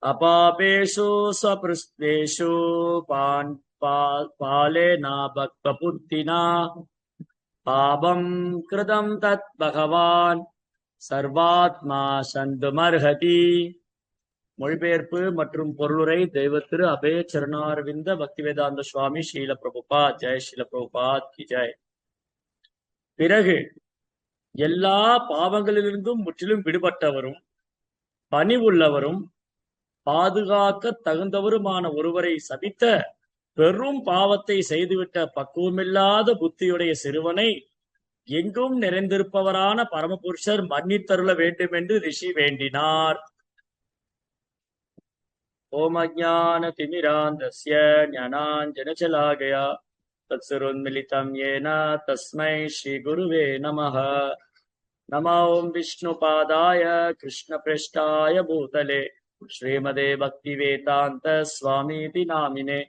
அபாபேஷு ஸ்வபிருஷ்டேஷு பாலேன பக்தபுத்தினா பாபம் கிருதம் தத் பகவான் சர்வாத்மா சந்துமர்ஹதி. மொழிபெயர்ப்பு மற்றும் பொருளுரை தெய்வத்திரு அபய சரணாரவிந்த பக்திவேதாந்த சுவாமி ஸ்ரீல பிரபுபாத். ஜெய் ஸ்ரீல பிரபுபாத் கி ஜெய். பிறகு எல்லா பாவங்களிலிருந்தும் முற்றிலும் விடுபட்டவரும் பணிவுள்ளவரும் பாதுகாக்க தகுந்தவருமான ஒருவரை சபித்த பெரும் பாவத்தை செய்துவிட்ட பக்குவமில்லாத புத்தியுடைய சிறுவனை எங்கும் நிறைந்திருப்பவரான பரமபுருஷர் மன்னித்தருள வேண்டும் என்று ரிஷி வேண்டினார். ஓம் அஜ்ஞான திமிராந்தஸ்ய ஞானாஞ்சனசலாகயா தத்சுருன்மிலிதம் ஏன தஸ்மை ஸ்ரீ குருவே நமः. நமோ ஓம் விஷ்ணுபாதாய கிருஷ்ணபிரஷ்டாய பூதலே ஸ்ரீமதே பக்திவேதாந்த ஸ்வாமிதி நாமினே.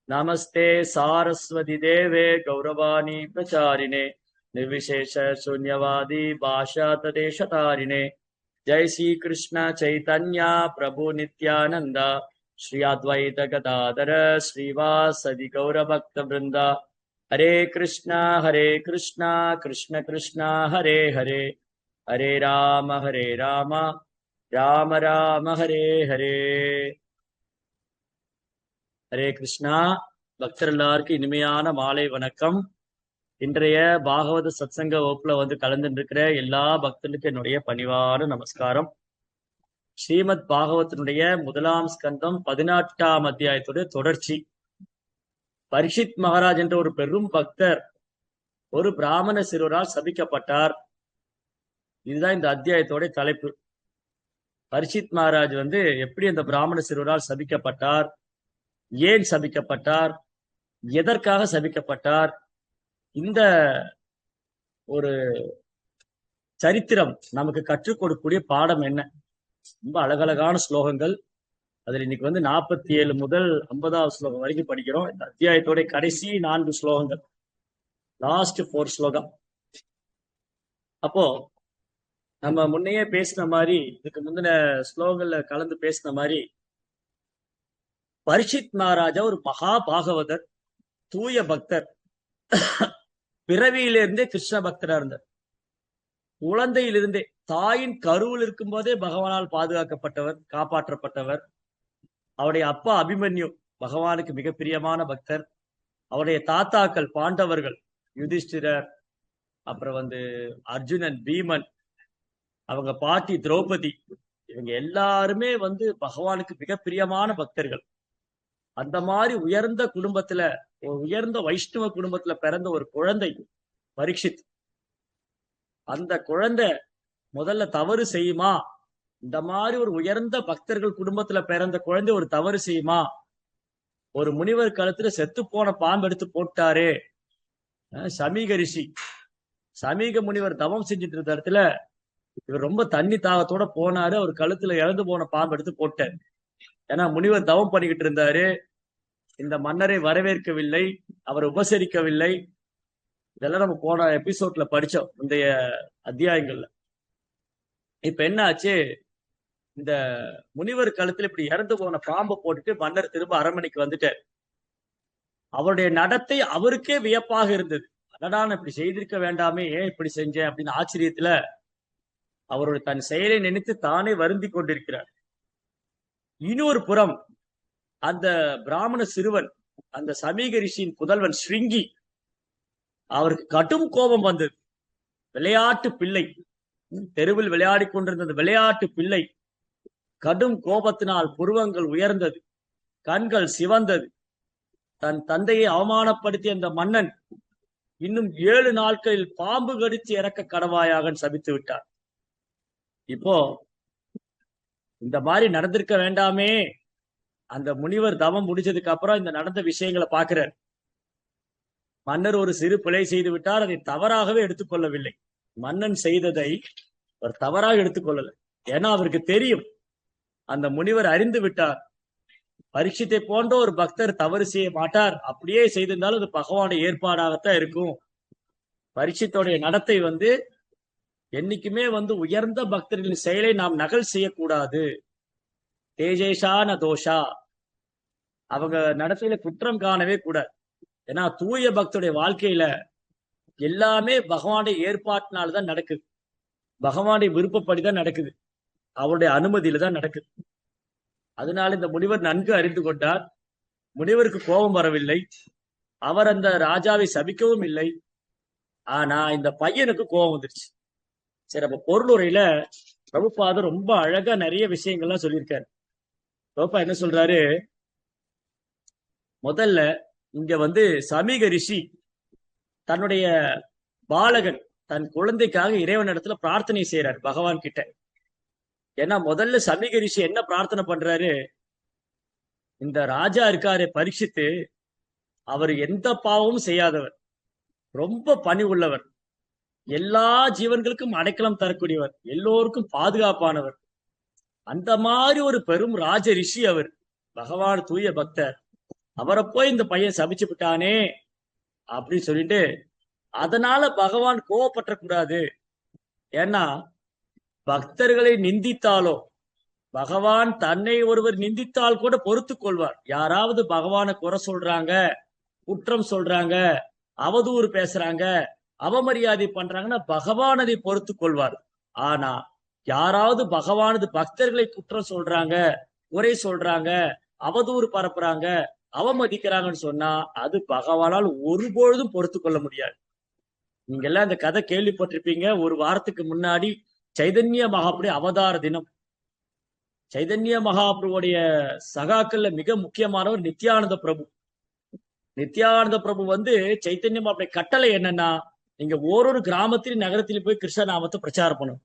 நமஸ்தே சாரஸ்வதி தேவே கௌரவாணி பிரச்சாரிணே निर्विशेष शून्यवादी भाषा तदेशतारिणे. जय श्री कृष्ण चैतन्य प्रभु नित्यानंद श्री अद्वैत गदाधर श्रीवासदि गौर भक्त वृंद. हरे कृष्ण कृष्ण कृष्ण हरे हरे, हरे राम राम राम हरे हरे. हरे कृष्णा. பக்தர் எல்லாருக்கும் இனிமையான மாலை வணக்கம். இன்றைய பாகவத சத்சங்க வகுப்புல கலந்துட்டு இருக்கிற எல்லா பக்தர்களுக்கும் என்னுடைய பணிவான நமஸ்காரம். ஸ்ரீமத் பாகவத்தினுடைய முதலாம் ஸ்கந்தம் 18ஆம் அத்தியாயத்துடைய தொடர்ச்சி. பரீட்சித் மகாராஜ் என்ற ஒரு பெரும் பக்தர் ஒரு பிராமண சிறுவரால் சபிக்கப்பட்டார். இதுதான் இந்த அத்தியாயத்தோட தலைப்பு. பரீட்சித் மகாராஜ் எப்படி அந்த பிராமண சிறுவரால் சபிக்கப்பட்டார், ஏன் சபிக்கப்பட்டார், எதற்காக சபிக்கப்பட்டார், இந்த ஒரு சரித்திரம் நமக்கு கற்றுக் கொடுக்கக்கூடிய பாடம் என்ன? ரொம்ப அழகழகான ஸ்லோகங்கள். அதுல இன்னைக்கு 47 முதல் 50வது ஸ்லோகம் வரைக்கும் படிக்கிறோம். இந்த அத்தியாயத்தோட கடைசி 4 ஸ்லோகங்கள், லாஸ்ட் 4 ஸ்லோகம். அப்போ நம்ம முன்னையே பேசின மாதிரி, இதுக்கு முந்தின ஸ்லோகங்கள்ல கலந்து பேசின மாதிரி, பரீட்சித் மகாராஜா ஒரு மகா பாகவதர், தூய பக்தர். பிறவியிலிருந்தே கிருஷ்ண பக்தரா இருந்தார். குழந்தையிலிருந்தே தாயின் கருவில் இருக்கும் போதே பகவானால் பாதுகாக்கப்பட்டவர், காப்பாற்றப்பட்டவர். அவருடைய அப்பா அபிமன்யு பகவானுக்கு மிக பிரியமான பக்தர். அவருடைய தாத்தாக்கள் பாண்டவர்கள், யுதிஷ்டிரர், அப்புறம் அர்ஜுனன், பீமன், அவங்க பாட்டி திரௌபதி, இவங்க எல்லாருமே பகவானுக்கு மிக பிரியமான பக்தர்கள். அந்த மாதிரி உயர்ந்த குடும்பத்துல, ஒரு உயர்ந்த வைஷ்ணவ குடும்பத்துல பிறந்த ஒரு குழந்தை பரீட்சித். அந்த குழந்தை முதல்ல தவறு செய்யுமா? இந்த மாதிரி ஒரு உயர்ந்த பக்தர்கள் குடும்பத்துல பிறந்த குழந்தை ஒரு தவறு செய்யுமா? ஒரு முனிவர் கழுத்துல செத்து போன பாம்பு எடுத்து போட்டாரு. சமீக ரிஷி, சமீக முனிவர் தவம் செஞ்சுட்டு இருந்த இடத்துல இவர் ரொம்ப தண்ணி தாகத்தோட போனாரு. அவர் கழுத்துல இறந்து போன பாம்பு எடுத்து போட்டார். ஏன்னா முனிவர் தவம் பண்ணிக்கிட்டு இருந்தாரு. இந்த மன்னரை வரவேற்கவில்லை, அவர் உபசரிக்கவில்லை. இதெல்லாம் நம்ம போன எபிசோட்ல படிச்சோம், முந்தைய அத்தியாயங்கள்ல. இப்ப என்ன ஆச்சு? இந்த முனிவர் கழுத்துல இப்படி இறந்து போன பாம்பை போட்டுட்டு மன்னர் திரும்ப அரண்மனைக்கு வந்துட்டார். அவருடைய நடத்தை அவருக்கே வியப்பாக இருந்தது. அடடான இப்படி செய்திருக்க வேண்டாமே, ஏன் இப்படி செஞ்சேன் அப்படின்னு ஆச்சரியத்துல அவருடைய தன் செயலை நினைத்து தானே வருந்தி கொண்டிருக்கிறார். இன்னொரு புறம் அந்த பிராமண சிறுவன், அந்த சமீக ரிஷியின் புதல்வன் ஸ்ருங்கி, அவருக்கு கடும் கோபம் வந்தது. விளையாட்டு பிள்ளை, தெருவில் விளையாடி கொண்டிருந்த விளையாட்டு பிள்ளை கடும் கோபத்தினால் புருவங்கள் உயர்ந்தது, கண்கள் சிவந்தது. தன் தந்தையை அவமானப்படுத்திய அந்த மன்னன் இன்னும் 7 நாட்களில் பாம்பு கடித்து இறக்க கடவாயாக சபித்து விட்டார். இப்போ இந்த மாதிரி நடந்திருக்க வேண்டாமே. அந்த முனிவர் தவம் முடிச்சதுக்கு அப்புறம் இந்த நடந்த விஷயங்களை பார்க்கிறார். மன்னர் ஒரு சிறு பிழை செய்து விட்டார், அதை தவறாகவே எடுத்துக்கொள்ளவில்லை. மன்னன் செய்ததை ஒரு தவறாக எடுத்துக்கொள்ளல. ஏன்னா அவருக்கு தெரியும், அந்த முனிவர் அறிந்து விட்டார், பரீட்சித்தை போன்ற ஒரு பக்தர் தவறு செய்ய மாட்டார். அப்படியே செய்திருந்தாலும் அது பகவானுடைய ஏற்பாடாகத்தான் இருக்கும். பரீட்சித்தோடைய நடத்தை என்னைக்குமே உயர்ந்த பக்தர்களின் செயலை நாம் நகல் செய்யக்கூடாது. தேஜேஷா ந தோஷா. அவங்க நடத்தையில குற்றம் காணவே கூடாது. ஏன்னா தூய பக்தருடைய வாழ்க்கையில எல்லாமே பகவானுடைய ஏற்பாட்டினால்தான் நடக்குது. பகவானுடைய விருப்பப்படிதான் நடக்குது. அவருடைய அனுமதியில தான் நடக்குது. அதனால இந்த முனிவர் நன்கு அறிந்து கொண்டார். முனிவருக்கு கோபம் வரவில்லை. அவர் அந்த ராஜாவை சபிக்கவும் இல்லை. ஆனா இந்த பையனுக்கு கோபம் வந்துருச்சு. சரி, அப்ப பொருளுரையில பிரபுபாதர் ரொம்ப அழகா நிறைய விஷயங்கள்லாம் சொல்லியிருக்காரு. பிரபுபா என்ன சொல்றாரு, முதல்ல இங்க வந்து சமீக ரிஷி தன்னுடைய பாலகன் தன் குழந்தைக்காக இறைவன் இடத்துல பிரார்த்தனை செய்யறாரு பகவான் கிட்ட. ஏன்னா முதல்ல சமீக ரிஷி என்ன பிரார்த்தனை பண்றாரு, இந்த ராஜா இருக்காரு பரீட்சித்து, அவர் எந்த பாவமும் செய்யாதவர், ரொம்ப பணி உள்ளவர், எல்லா ஜீவன்களுக்கும் அடைக்கலம் தரக்கூடியவர், எல்லோருக்கும் பாதுகாப்பானவர். அந்த மாதிரி ஒரு பெரும் ராஜ ரிஷி அவர், பகவான் தூய பக்தர். அவரை போய் இந்த பையன் சபிச்சு விட்டானே அப்படின்னு சொல்லிட்டு, அதனால பகவான் கோவப்பட்ட கூடாது. ஏன்னா பக்தர்களை நிந்தித்தாலோ, பகவான் தன்னை ஒருவர் நிந்தித்தால் கூட பொறுத்து கொள்வார். யாராவது பகவானை குறை சொல்றாங்க, குற்றம் சொல்றாங்க, அவதூறு பேசுறாங்க, அவமரியாதை பண்றாங்கன்னா பகவான் அதை பொறுத்து கொள்வார். ஆனா யாராவது பகவானது பக்தர்களை குற்றம் சொல்றாங்க, குறை சொல்றாங்க, அவதூறு பரப்புறாங்க, அவமதிக்கிறாங்கன்னு சொன்னா அது பகவானால் ஒருபொழுதும் பொறுத்து கொள்ள முடியாது. நீங்க எல்லாம் இந்த கதை கேள்விப்பட்டிருப்பீங்க. ஒரு வாரத்துக்கு முன்னாடி சைதன்ய மகாபுடைய அவதார தினம். சைதன்ய மகாபிரபுடைய சகாக்கள்ல மிக முக்கியமானவர் நித்யானந்த பிரபு. நித்யானந்த பிரபு வந்து சைத்தன்ய மகாபுடைய கட்டளை என்னன்னா, நீங்க ஓரொரு கிராமத்திலும் நகரத்திலும் போய் கிருஷ்ண நாமத்தை பிரச்சாரம் பண்ணணும்.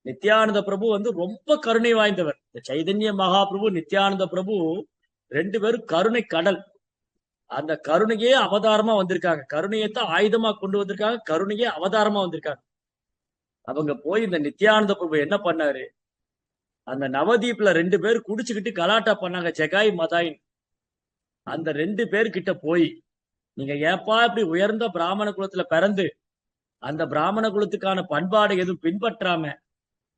நித்யானந்த பிரபு வந்து ரொம்ப கருணை வாய்ந்தவர். இந்த சைதன்ய மகாபிரபு நித்யானந்த பிரபு ரெண்டு பேரும் கருணை கடல். அந்த கருணையே அவதாரமா வந்திருக்காங்க. கருணையத்தான் ஆயுதமா கொண்டு வந்திருக்காங்க, கருணையே அவதாரமா வந்திருக்காங்க. அவங்க போய் இந்த நித்யானந்த பிரபு என்ன பண்ணாரு, அந்த நவதீப்ல ரெண்டு பேர் குடிச்சுக்கிட்டு கலாட்டா பண்ணாங்க, ஜெகாய் மதாயின். அந்த ரெண்டு பேர்கிட்ட போய், நீங்க ஏப்பா இப்படி உயர்ந்த பிராமண குலத்துல பிறந்து அந்த பிராமண குலத்துக்கான பண்பாடை எதுவும் பின்பற்றாம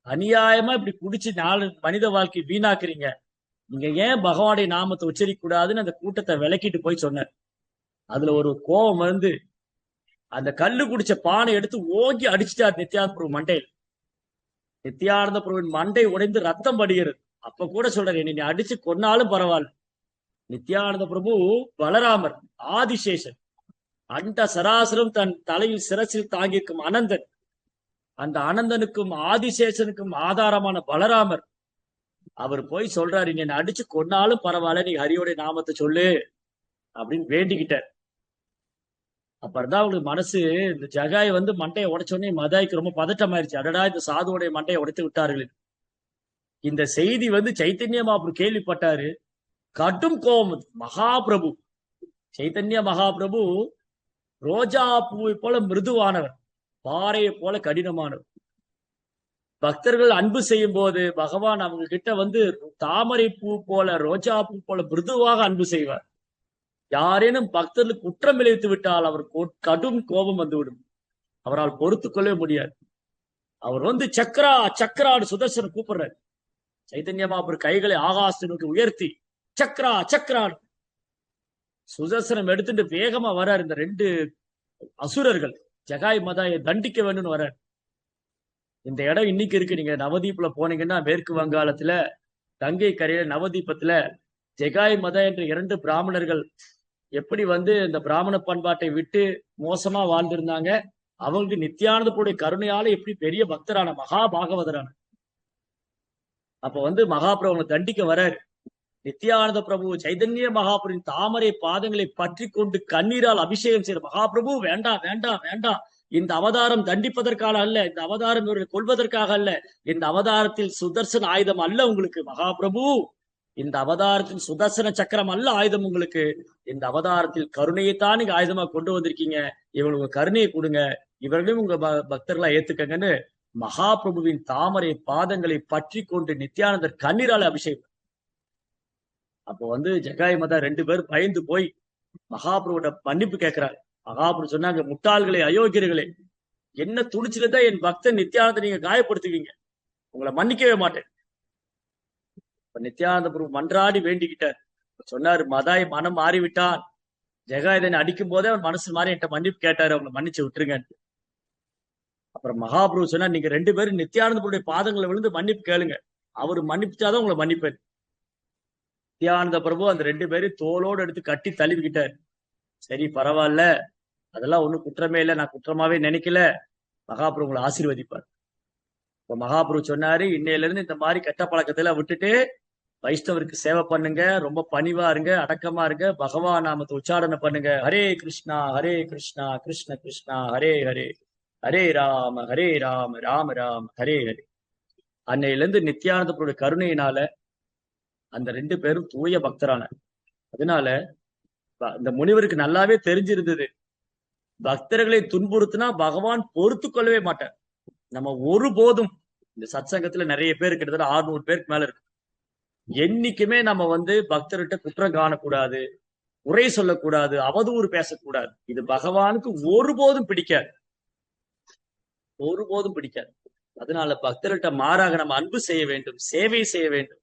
அநியாயமா இப்படி குடிச்சு நாலு மனித வாழ்க்கை வீணாக்குறீங்க, நீங்க ஏன் பகவானுடைய நாமத்தை உச்சரிக்க கூடாதுன்னு அந்த கூட்டத்தை விளக்கிட்டு போய் சொன்னார். அதுல ஒரு கோபம் வந்து அந்த கல்லு குடிச்ச பானை எடுத்து ஓங்கி அடிச்சுட்டார் நித்யானந்த பிரபு மண்டையில். நித்யானந்த பிரபுவின் மண்டை உடைந்து ரத்தம் படுகிறது. அப்ப கூட சொல்றாரு, என்னை நீ அடிச்சு கொன்னாலும் பரவாயில்ல. நித்யானந்த பிரபு பலராமர், ஆதிசேஷன், அண்ட சராசரம் தன் தலையில் சிரசில் தாங்கியிருக்கும் அனந்தன். அந்த அனந்தனுக்கும் ஆதிசேஷனுக்கும் ஆதாரமான பலராமர். அவர் போய் சொல்றாரு, நீ என்னை அடிச்சு கொன்னாலும் பரவாயில்ல, நீ ஹரியோடைய நாமத்தை சொல்லு அப்படின்னு வேண்டிக்கிட்டார். அப்புறம்தான் அவங்களுக்கு மனசு, இந்த ஜகாய் வந்து மண்டையை உடைச்சோடனே மதாய்க்கு ரொம்ப பதட்டம் ஆயிடுச்சு. அடடா, இந்த சாதுவோடைய மண்டையை உடைத்து விட்டார்கள். இந்த செய்தி வந்து சைத்தன்ய மகாபிரபு கேள்விப்பட்டாரு. கடும் கோபம். மகாபிரபு சைத்தன்ய மகாபிரபு ரோஜா பூவை போல மிருதுவானவர், பாறையை போல கடினமானவர். பக்தர்கள் அன்பு செய்யும் போது பகவான் அவங்க கிட்ட வந்து தாமரை பூ போல, ரோஜா பூ போல மிருதுவாக அன்பு செய்வார். யாரேனும் பக்தர்களுக்கு குற்றம் விளைவித்து விட்டால் அவர் கடும் கோபம் வந்துவிடும். அவரால் பொறுத்து கொள்ளவே முடியாது. அவர் வந்து சக்கரா சக்கரான்னு சுதர்சனம் கூப்பிடுறாரு. சைதன்ய மகாபிரபு கைகளை ஆகாசத்தினுக்கு உயர்த்தி சக்கரா சக்கரான் சுதர்சனம் எடுத்துட்டு வேகமா வர்றார். இந்த ரெண்டு அசுரர்கள் ஜகாய் மதாயை தண்டிக்க வேண்டும்னு வர்றார். இந்த இடம் இன்னைக்கு இருக்கு. நீங்க நவதீப்ல போனீங்கன்னா மேற்கு வங்காளத்துல கங்கை கரையில நவதீபத்துல ஜெகாய் மதா என்ற இரண்டு பிராமணர்கள் எப்படி வந்து இந்த பிராமண பண்பாட்டை விட்டு மோசமா வாழ்ந்திருந்தாங்க, அவங்களுக்கு நித்யானந்தப்புடைய கருணையால எப்படி பெரிய பக்தரான மகா பாகவதரான. அப்ப வந்து மகாபிரபு தண்டிக்க வராரு. நித்யானந்த பிரபு சைதன்ய மகாபிரபுவின் தாமரை பாதங்களை பற்றி கொண்டு கண்ணீரால் அபிஷேகம் செய்யற. மகாபிரபு வேண்டாம் வேண்டாம் வேண்டாம், இந்த அவதாரம் தண்டிப்பதற்காக அல்ல, இந்த அவதாரம் இவர்களை கொள்வதற்காக அல்ல, இந்த அவதாரத்தில் சுதர்சன ஆயுதம் அல்ல உங்களுக்கு மகாபிரபு, இந்த அவதாரத்தில் சுதர்சன சக்கரம் அல்ல ஆயுதம் உங்களுக்கு, இந்த அவதாரத்தில் கருணையைத்தான் நீங்க ஆயுதமா கொண்டு வந்திருக்கீங்க, இவங்களுக்கு கருணையை கொடுங்க, இவர்களையும் உங்க பக்தர்களா ஏத்துக்கங்கன்னு மகாபிரபுவின் தாமரை பாதங்களை பற்றி கொண்டு நித்யானந்தர் கண்ணீரால அபிஷேகம். அப்போ வந்து ஜகாய் மதா ரெண்டு பேரும் பயந்து போய் மகாபிரபுட மன்னிப்பு கேட்கிறாரு. மகாபிரபு சொன்னாங்க, முட்டாள்களே, அயோக்கியர்களே, என்ன துணிச்சுலதான் என் பக்தன் நித்யானந்த நீங்க காயப்படுத்துவீங்க, உங்களை மன்னிக்கவே மாட்டேன். நித்யானந்த பிரபு மன்றாடி வேண்டிக்கிட்டார். சொன்னாரு, மதாய் மனம் மாறிவிட்டான், ஜெகாயுதனை அடிக்கும் போதே அவன் மனசு மாறி என்கிட்ட மன்னிப்பு கேட்டாரு, அவங்களை மன்னிச்சு விட்டுருங்க. அப்புறம் மகாபிரபு சொன்னா, நீங்க 2 பேரும் நித்யானந்த பிரபுடைய பாதங்களை விழுந்து மன்னிப்பு கேளுங்க, அவரு மன்னிச்சாதான் உங்களை மன்னிப்பாரு. நித்யானந்த பிரபு அந்த 2 பேரும் தோளோடு எடுத்து கட்டி தழுவிக்கிட்டாரு. சரி, பரவாயில்ல, அதெல்லாம் ஒண்ணும் குற்றமே இல்லை, நான் குற்றமாவே நினைக்கல, மகாபிரபு உங்களை ஆசீர்வதிப்பார். இப்ப மகாபிரபு சொன்னாரு, இன்னையில இருந்து இந்த மாதிரி கெட்ட பழக்கத்துல விட்டுட்டு வைஷ்ணவருக்கு சேவை பண்ணுங்க, ரொம்ப பணிவா இருங்க, அடக்கமா இருங்க, பகவான் நாமத்தை உச்சாரணை பண்ணுங்க. ஹரே கிருஷ்ணா கிருஷ்ண கிருஷ்ணா ஹரே ஹரே, ஹரே ராம ராம ராம ஹரே ஹரே. அன்னையில இருந்து நித்யானந்தபுரோட கருணையினால அந்த 2 பேரும் தூய பக்தரான. அதனால இந்த முனிவருக்கு நல்லாவே தெரிஞ்சிருந்தது, பக்தர்களை துன்புறுத்தினா பகவான் பொறுத்து கொள்ளவே மாட்டார். நம்ம ஒருபோதும் இந்த சத்சங்கத்துல நிறைய பேர், கிட்டத்தட்ட 600 பேருக்கு மேல இருக்கு, என்னைக்குமே நம்ம பக்தர்கிட்ட குற்றம் காணக்கூடாது, உரை சொல்லக்கூடாது, அவதூறு பேசக்கூடாது. இது பகவானுக்கு ஒருபோதும் பிடிக்காது, ஒருபோதும் பிடிக்காது. அதனால பக்தர்கிட்ட மாறாக நம்ம அன்பு செய்ய வேண்டும், சேவை செய்ய வேண்டும்,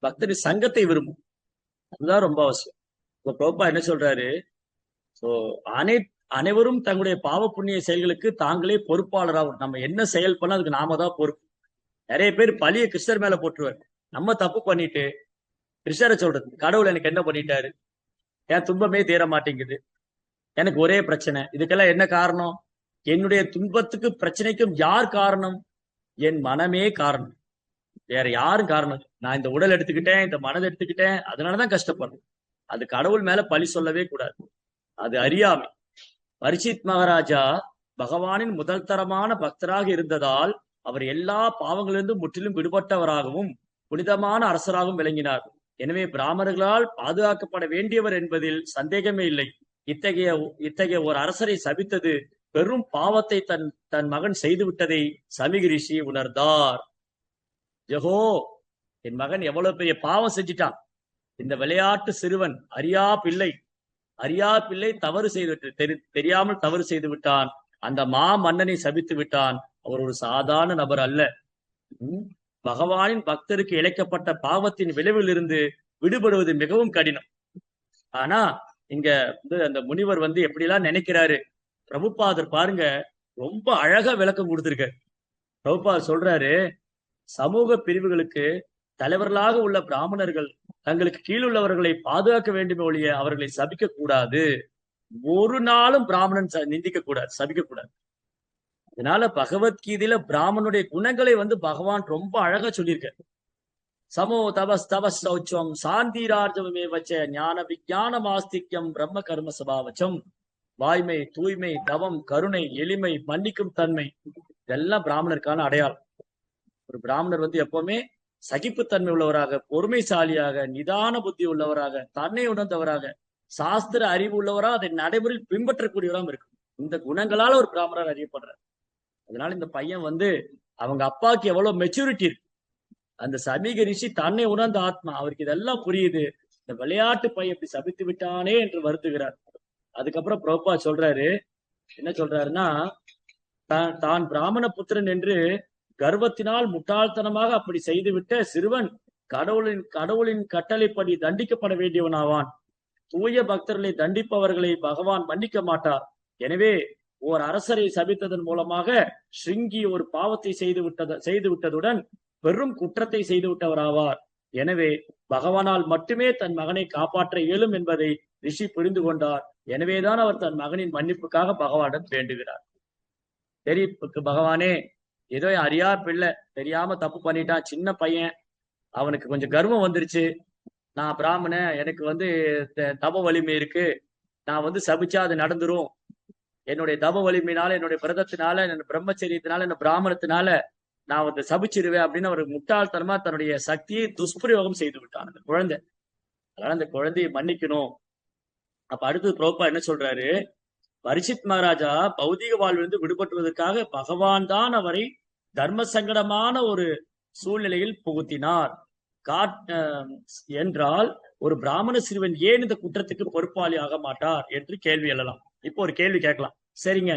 பக்தரின் சங்கத்தை விரும்பும். அதுதான் ரொம்ப அவசியம். இப்ப பிரபுபா என்ன சொல்றாரு, அனைவரும் தங்களுடைய பாவ புண்ணிய செயல்களுக்கு தாங்களே பொறுப்பாளராகும். நம்ம என்ன செயல் பண்ணா அதுக்கு நாம தான் பொறுப்பு. நிறைய பேர் பழிய கிருஷ்ணர் மேல போட்டுருவார். நம்ம தப்பு பண்ணிட்டு கிருஷ்ணரை சொல்றது, கடவுள் எனக்கு என்ன பண்ணிட்டாரு, என் துன்பமே தீர மாட்டேங்குது, எனக்கு ஒரே பிரச்சனை, இதுக்கெல்லாம் என்ன காரணம், என்னுடைய துன்பத்துக்கு பிரச்சனைக்கும் யார் காரணம், என் மனமே காரணம், வேற யாரும் காரணம். நான் இந்த உடல் எடுத்துக்கிட்டேன், இந்த மனதை எடுத்துக்கிட்டேன், அதனாலதான் கஷ்டப்படுறேன். அது கடவுள் மேல பழி சொல்லவே கூடாது, அது அறியாமை. பரீட்சித் மகாராஜா பகவானின் முதல் தரமான பக்தராக இருந்ததால் அவர் எல்லா பாவங்களிலிருந்தும் முற்றிலும் விடுபட்டவராகவும் புனிதமான அரசராகவும் விளங்கினார். எனவே பிராமணர்களால் பாதுகாக்கப்பட வேண்டியவர் என்பதில் சந்தேகமே இல்லை. இத்தகைய ஒரு அரசரை சபித்தது பெரும் பாவத்தை தன் மகன் செய்து விட்டதை சமிக ரிஷி உணர்ந்தார். ஜெகோ, என் மகன் எவ்வளவு பெரிய பாவம் செஞ்சிட்டான், இந்த விளையாட்டு சிறுவன் அறியா பிள்ளை தவறு செய்து தெரியாமல் தவறு செய்து விட்டான், அந்த மன்னனை சபித்து விட்டான், அவர் ஒரு சாதாரண நபர் அல்ல. பகவானின் பக்தருக்கு இழைக்கப்பட்ட பாவத்தின் விளைவில் இருந்து விடுபடுவது மிகவும் கடினம். ஆனா இங்க அந்த முனிவர் எப்படிலாம் நினைக்கிறாரு, பிரபுபாதர் பாருங்க ரொம்ப அழகா விளக்கம் கொடுத்திருக்காரு. பிரபுபாதர் சொல்றாரு, சமூக பிரிவுகளுக்கு தலைவர்களாக உள்ள பிராமணர்கள் தங்களுக்கு கீழுள்ளவர்களை பாதுகாக்க வேண்டுமே ஒழிய அவர்களை சபிக்க கூடாது. ஒரு நாளும் பிராமணன் நிந்திக்க கூடாது, சபிக்க கூடாது. அதனால பகவத்கீதையில பிராமணனுடைய குணங்களை பகவான் ரொம்ப அழகா சொல்லியிருக்காரு. சமோ தபஸ் சௌச்சம் சாந்திரார்ஜமே வச்ச ஞான விஞ்ஞான ஆஸ்திக்யம் பிரம்ம கர்ம சபாவச்சம். வாய்மை, தூய்மை, தவம், கருணை, எளிமை, மன்னிக்கும் தன்மை, இதெல்லாம் பிராமணருக்கான அடையாளம். ஒரு பிராமணர் எப்பவுமே சகிப்புத்தன்மை உள்ளவராக, பொறுமைசாலியாக, நிதான புத்தி உள்ளவராக, தன்னை உணர்ந்தவராக, சாஸ்திர அறிவு உள்ளவராக, அதை நடைமுறையில் பின்பற்றக்கூடியவராக இருக்கு. இந்த குணங்களால ஒரு பிராமணர் அறியப்படுறார். அதனால இந்த பையன் அவங்க அப்பாவுக்கு எவ்வளவு மெச்சூரிட்டி இருக்கு. அந்த சமீக ரிஷி தன்னை உணர்ந்த ஆத்மா, அவருக்கு இதெல்லாம் புரியுது, இந்த விளையாட்டு பையன் இப்படி சபித்து விட்டானே என்று வருந்துகிறார். அதுக்கப்புறம் பிரபுபா சொல்றாரு, என்ன சொல்றாருன்னா, தான் பிராமண புத்திரன் என்று கர்வத்தினால் முட்டாள்தனமாக அப்படி செய்துவிட்ட சிறுவன் கடவுளின் கட்டளைப்படி தண்டிக்கப்பட வேண்டியவனாவான். தூய பக்தர்களை தண்டிப்பவர்களை பகவான் மன்னிக்க மாட்டார். எனவே ஓர் அரசரை சபித்ததன் மூலமாக ஸ்ருங்கி ஒரு பாவத்தை செய்து விட்டதுடன் பெரும் குற்றத்தை செய்து விட்டவராவார். எனவே பகவானால் மட்டுமே தன் மகனை காப்பாற்ற இயலும் என்பதை ரிஷி புரிந்து கொண்டார். எனவேதான் அவர் தன் மகனின் மன்னிப்புக்காக பகவானிடம் வேண்டுகிறார். சரி பகவானே, ஏதோ அறியா பிள்ளை தெரியாம தப்பு பண்ணிட்டான், சின்ன பையன், அவனுக்கு கொஞ்சம் கர்வம் வந்துருச்சு, நான் பிராமணன், எனக்கு தப வலிமை இருக்கு, நான் சபிச்சா அது நடந்துரும், என்னுடைய தப வலிமையினால, என்னுடைய பிரதத்தினால, என்னோட பிரம்மச்சரியத்தினால, என்ன பிராமணத்தினால நான் சபிச்சிருவேன் அப்படின்னு அவர் முட்டாள்தனமா தன்னுடைய சக்தியை துஷ்பிரயோகம் செய்து விட்டான் அந்த குழந்தை. அதனால அந்த குழந்தையை மன்னிக்கணும். அப்ப அடுத்தது பிரபுபா என்ன சொல்றாரு, பரீட்சித் மகாராஜா பௌதிக வாழ்விலிருந்து விடுபட்டுவதற்காக பகவான் தான் அவரை தர்ம சங்கடமான ஒரு சூழ்நிலையில் புகுத்தினார் என்றால் ஒரு பிராமண சிறுவன் ஏன் இந்த குற்றத்துக்கு பொறுப்பாளி ஆக மாட்டார் என்று கேள்வி எழலாம். இப்போ ஒரு கேள்வி கேட்கலாம். சரிங்க,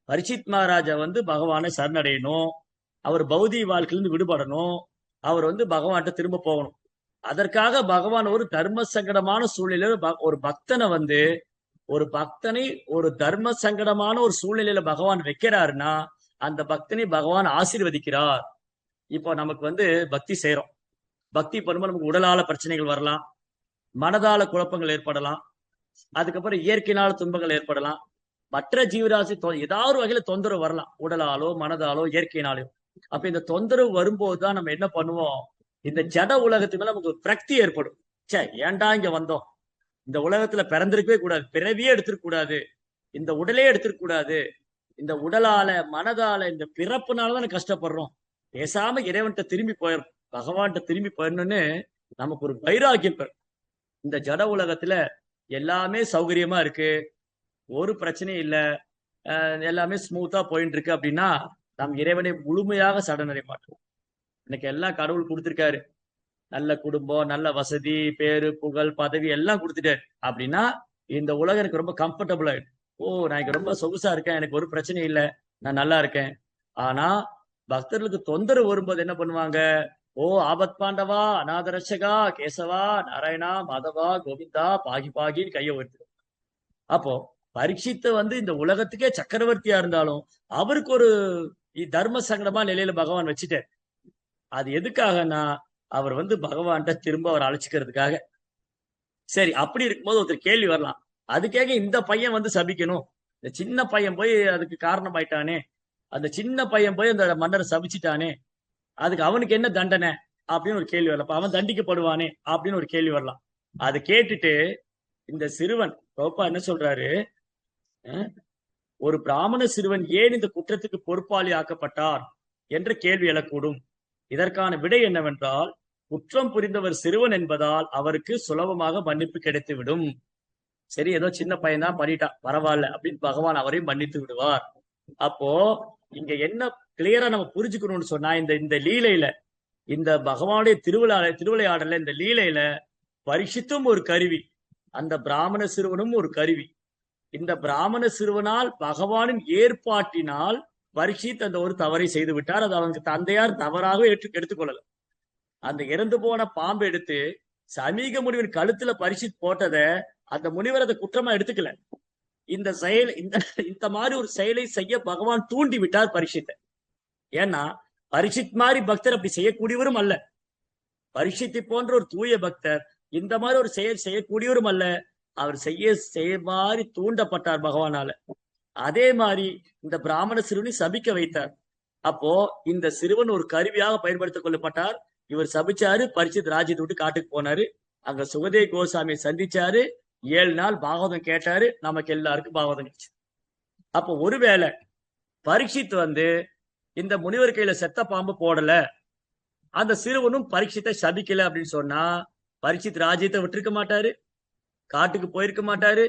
பரீட்சித் மகாராஜா பகவானை சரணடையணும், அவர் பௌதிக வாழ்க்கையிலிருந்து விடுபடணும், அவர் பகவான்கிட்ட திரும்ப போகணும். அதற்காக பகவான் ஒரு தர்ம சங்கடமான சூழ்நிலையில ஒரு பக்தனை ஒரு தர்ம சங்கடமான ஒரு சூழ்நிலையில பகவான் வைக்கிறாருன்னா அந்த பக்தனை பகவான் ஆசீர்வதிக்கிறார். இப்போ நமக்கு பக்தி செய்யறோம். பக்தி பண்ணும்போது நமக்கு உடலால பிரச்சனைகள் வரலாம், மனதால குழப்பங்கள் ஏற்படலாம், அதுக்கப்புறம் இயற்கையினால துன்பங்கள் ஏற்படலாம், மற்ற ஜீவராசி ஏதாவது ஒரு வகையில தொந்தரவு வரலாம், உடலாலோ மனதாலோ இயற்கையினாலோ. அப்ப இந்த தொந்தரவு வரும்போதுதான் நம்ம என்ன பண்ணுவோம், இந்த ஜட உலகத்து மேல நமக்கு ஒரு பிரக்தி ஏற்படும். சே, ஏன்டா இங்க வந்தோம், இந்த உலகத்துல பிறந்திருக்கவே கூடாது, பிறவியே எடுத்துக்க கூடாது, இந்த உடலே எடுத்துக்க கூடாது, இந்த உடலால மனதால இந்த பிறப்புனாலதான் கஷ்டப்படுறோம், பேசாம இறைவன்கிட்ட திரும்பி போயிடும், பகவான்கிட்ட திரும்பி போயிடணும்னு நமக்கு ஒரு வைராக்கியம் பெறும். இந்த ஜட உலகத்துல எல்லாமே சௌகரியமா இருக்கு, ஒரு பிரச்சனையும் இல்ல, எல்லாமே ஸ்மூத்தா போயிட்டு இருக்கு அப்படின்னா நாம் இறைவனை முழுமையாக சரணடைய மாட்டோம். இன்னைக்கு எல்லாம் கடவுள் கொடுத்திருக்காரு, நல்ல குடும்பம், நல்ல வசதி, பேரு புகழ் பதவி எல்லாம் கொடுத்துட்டாரு அப்படின்னா இந்த உலகம் எனக்கு ரொம்ப கம்ஃபர்டபுள் ஆயிடும். ஓ, நான் இங்க ரொம்ப சொகுசா இருக்கேன், எனக்கு ஒரு பிரச்சனையும் இல்லை, நான் நல்லா இருக்கேன். ஆனா பக்தர்களுக்கு தொந்தரவு வரும்போது என்ன பண்ணுவாங்க, ஓ ஆபத் பாண்டவா, அநாத ரட்சகா, கேசவா, நாராயணா, மாதவா, கோவிந்தா, பாகி பாகின்னு கையை உயர்த்து. அப்போ பரீட்சித்த இந்த உலகத்துக்கே சக்கரவர்த்தியா இருந்தாலும் அவருக்கு ஒரு தர்ம சங்கடமா நிலையில பகவான் வச்சுட்டார். அது எதுக்காகனா அவர் பகவான்கிட்ட திரும்ப அவர் அழைச்சிக்கிறதுக்காக. சரி, அப்படி இருக்கும்போது ஒருத்தர் கேள்வி வரலாம், அதுக்காக இந்த பையன் சபிக்கணும், இந்த சின்ன பையன் போய் அதுக்கு காரணம் ஆயிட்டானே, அந்த சின்ன பையன் போய் அந்த மன்னரை சபிச்சிட்டானே, அதுக்கு அவனுக்கு என்ன தண்டனை அப்படின்னு ஒரு கேள்வி வரலாம். அவன் தண்டிக்கப்படுவானே அப்படின்னு ஒரு கேள்வி வரலாம். அதை கேட்டுட்டு இந்த சிறுவன் கோப்பா என்ன சொல்றாரு, ஒரு பிராமண சிறுவன் ஏன் இந்த குற்றத்துக்கு பொறுப்பாளி ஆக்கப்பட்டார் என்ற கேள்வி எழக்கூடும். இதற்கான விடை என்னவென்றால், குற்றம் புரிந்தவர் சிறுவன் என்பதால் அவருக்கு சுலபமாக மன்னிப்பு கிடைத்துவிடும். சரி, ஏதோ சின்ன பையன் தான் பண்ணிட்டான், பரவாயில்ல அப்படின்னு பகவான் அவரையும் மன்னித்து விடுவார். அப்போ இங்க என்ன கிளியரா நம்ம புரிஞ்சுக்கணும்னு சொன்னா, இந்த லீலையில, இந்த பகவானுடைய திருவிளையாடல இந்த லீலையில பரீட்சித்தும் ஒரு கருவி, அந்த பிராமண சிறுவனும் ஒரு கருவி. இந்த பிராமண சிறுவனால் பகவானின் ஏற்பாட்டினால் பரீட்சித் அந்த ஒரு தவறை செய்து விட்டார். அது அவனுக்கு தந்தையார் தவறாக எடுத்துக்கொள்ளல. அந்த இறந்து போன பாம்பு எடுத்து சமீக முனிவன் கழுத்துல பரீட்சித் போட்டத அந்த முனிவர் அதை குற்றமா எடுத்துக்கல. இந்த செயல் இந்த மாதிரி ஒரு செயலை செய்ய பகவான் தூண்டி விட்டார் பரீட்சித்தை. ஏன்னா பரீட்சித் மாதிரி பக்தர் அப்படி செய்யக்கூடியவரும் அல்ல, பரீட்சித்தை போன்ற ஒரு தூய பக்தர் இந்த மாதிரி ஒரு செயல் செய்யக்கூடியவரும் அல்ல. அவர் செய்ய மாதிரி தூண்டப்பட்டார் பகவானால. அதே மாதிரி இந்த பிராமண சிறுவனை சபிக்க வைத்தார். அப்போ இந்த சிறுவன் ஒரு கருவியாக பயன்படுத்திக் கொள்ளப்பட்டார். இவர் சபிச்சாரு, பரீட்சித் ராஜ்யத்தை விட்டு காட்டுக்கு போனாரு, அங்க சுகதேவ் கோசாமியை சந்திச்சாரு, 7 நாள் பாகவதம் கேட்டாரு, நமக்கு எல்லாருக்கும் பாகவதம் கிடைச்சு. அப்போ ஒருவேளை பரீட்சித் இந்த முனிவர் கையில செத்த பாம்பு போடல, அந்த சிறுவனும் பரீட்சித்தை சபிக்கல அப்படின்னு சொன்னா பரீட்சித் ராஜ்யத்தை விட்டுருக்க மாட்டாரு, காட்டுக்கு போயிருக்க மாட்டாரு,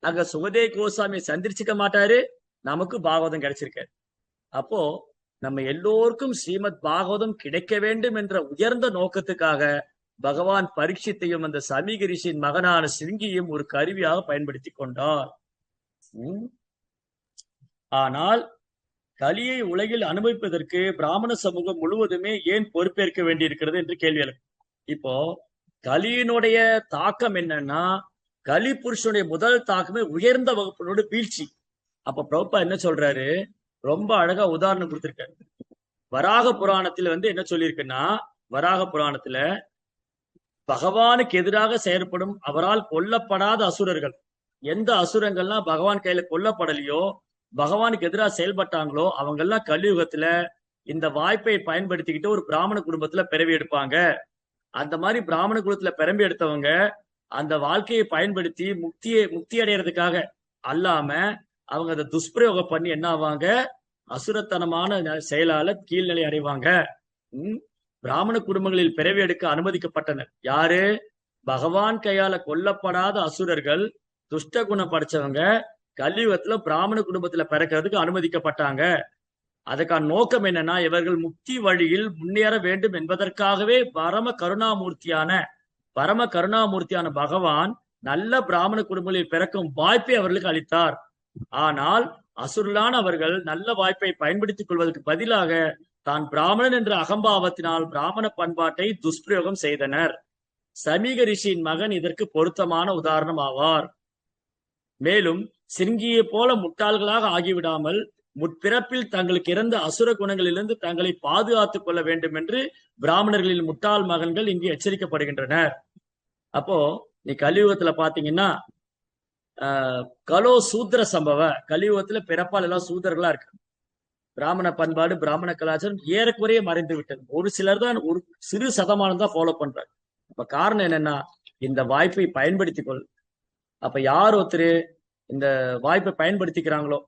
அங்க சுகதேவ் கோசாமியை சந்திச்சிக்க மாட்டாரு, நமக்கு பாகவதம் கிடைச்சிருக்காரு. அப்போ நம்ம எல்லோருக்கும் ஸ்ரீமத் பாகவதம் கிடைக்க வேண்டும் என்ற உயர்ந்த நோக்கத்துக்காக பகவான் பரீட்சித்தையும் அந்த சமீக ரிஷியின் மகனான சிருங்கியும் ஒரு கருவியாக பயன்படுத்தி கொண்டார். ஆனால் கலியை உலகில் அனுபவிப்பதற்கு பிராமண சமூகம் முழுவதுமே ஏன் பொறுப்பேற்க வேண்டியிருக்கிறது என்று கேள்வி எழும். இப்போ கலியினுடைய தாக்கம் என்னன்னா, கலி புருஷனுடைய முதல் தாக்கமே உயர்ந்த வகுப்பினோட வீழ்ச்சி. அப்ப பிரபுபா என்ன சொல்றாரு, ரொம்ப அழகா உதாரணம் கொடுத்திருக்காரு. வராக புராணத்துல என்ன சொல்லியிருக்குன்னா, வராக புராணத்துல பகவானுக்கு எதிராக செயற்படும் அவரால் கொல்லப்படாத அசுரர்கள், எந்த அசுரங்கள்லாம் பகவான் கையில கொல்லப்படலையோ, பகவானுக்கு எதிராக செயல்பட்டாங்களோ, அவங்க எல்லாம் கலியுகத்துல இந்த வாய்ப்பை பயன்படுத்திக்கிட்டு ஒரு பிராமண குடும்பத்துல பிறவி எடுப்பாங்க. அந்த மாதிரி பிராமண குலத்துல பிறம்பி எடுத்தவங்க அந்த வாழ்க்கையை பயன்படுத்தி முக்தி அடைகிறதுக்காக அல்லாம அவங்க அதை துஷ்பிரயோகம் பண்ணி என்ன ஆவாங்க, அசுரத்தனமான செயலால கீழ்நிலை அடைவாங்க. பிராமண குடும்பங்களில் பிறவி எடுக்க அனுமதிக்கப்பட்டனர் யாரு, பகவான் கையால கொல்லப்படாத அசுரர்கள், துஷ்ட குணம் படைச்சவங்க கலியுகத்துல பிராமண குடும்பத்துல பிறக்கிறதுக்கு அனுமதிக்கப்பட்டாங்க. அதுக்கான நோக்கம் என்னன்னா, இவர்கள் முக்தி வழியில் முன்னேற வேண்டும் என்பதற்காகவே பரம கருணாமூர்த்தியான பகவான் நல்ல பிராமண குடும்பங்களில் பிறக்கும் வாய்ப்பை அவர்களுக்கு அளித்தார். ஆனால் அசுரலான அவர்கள் நல்ல வாய்ப்பை பயன்படுத்திக் கொள்வதற்கு பதிலாக தான் பிராமணன் என்ற அகம்பாவத்தினால் பிராமண பண்பாட்டை துஷ்பிரயோகம் செய்தனர். சமீக ரிஷியின் மகன் இதற்கு பொருத்தமான உதாரணம் ஆவார். மேலும் சிருங்கியை போல முட்டாள்களாக ஆகிவிடாமல் முற்பிறப்பில் தங்களுக்கு இறந்த அசுர குணங்களிலிருந்து தங்களை பாதுகாத்துக் கொள்ள வேண்டும் என்று பிராமணர்களின் முட்டாள் மகன்கள் இங்கு எச்சரிக்கப்படுகின்றனர். அப்போ நீ கலியுகத்துல பாத்தீங்கன்னா கலோ சூத்திர சம்பவ, கலியுகத்துல பிறப்பால் எல்லாம் சூத்திரர்களா இருக்கு. பிராமண பண்பாடு பிராமண கலாச்சாரம் ஏறக்குறைய மறைந்து விட்டது. ஒரு சிலர் தான், ஒரு சிறு சதமானம் தான் ஃபாலோ பண்றாங்க. அப்ப காரணம் என்னன்னா, இந்த வாய்ப்பை பயன்படுத்திக் கொள். அப்ப யார் ஒருத்தர் இந்த வாய்ப்பை பயன்படுத்திக்கிறாங்களோ,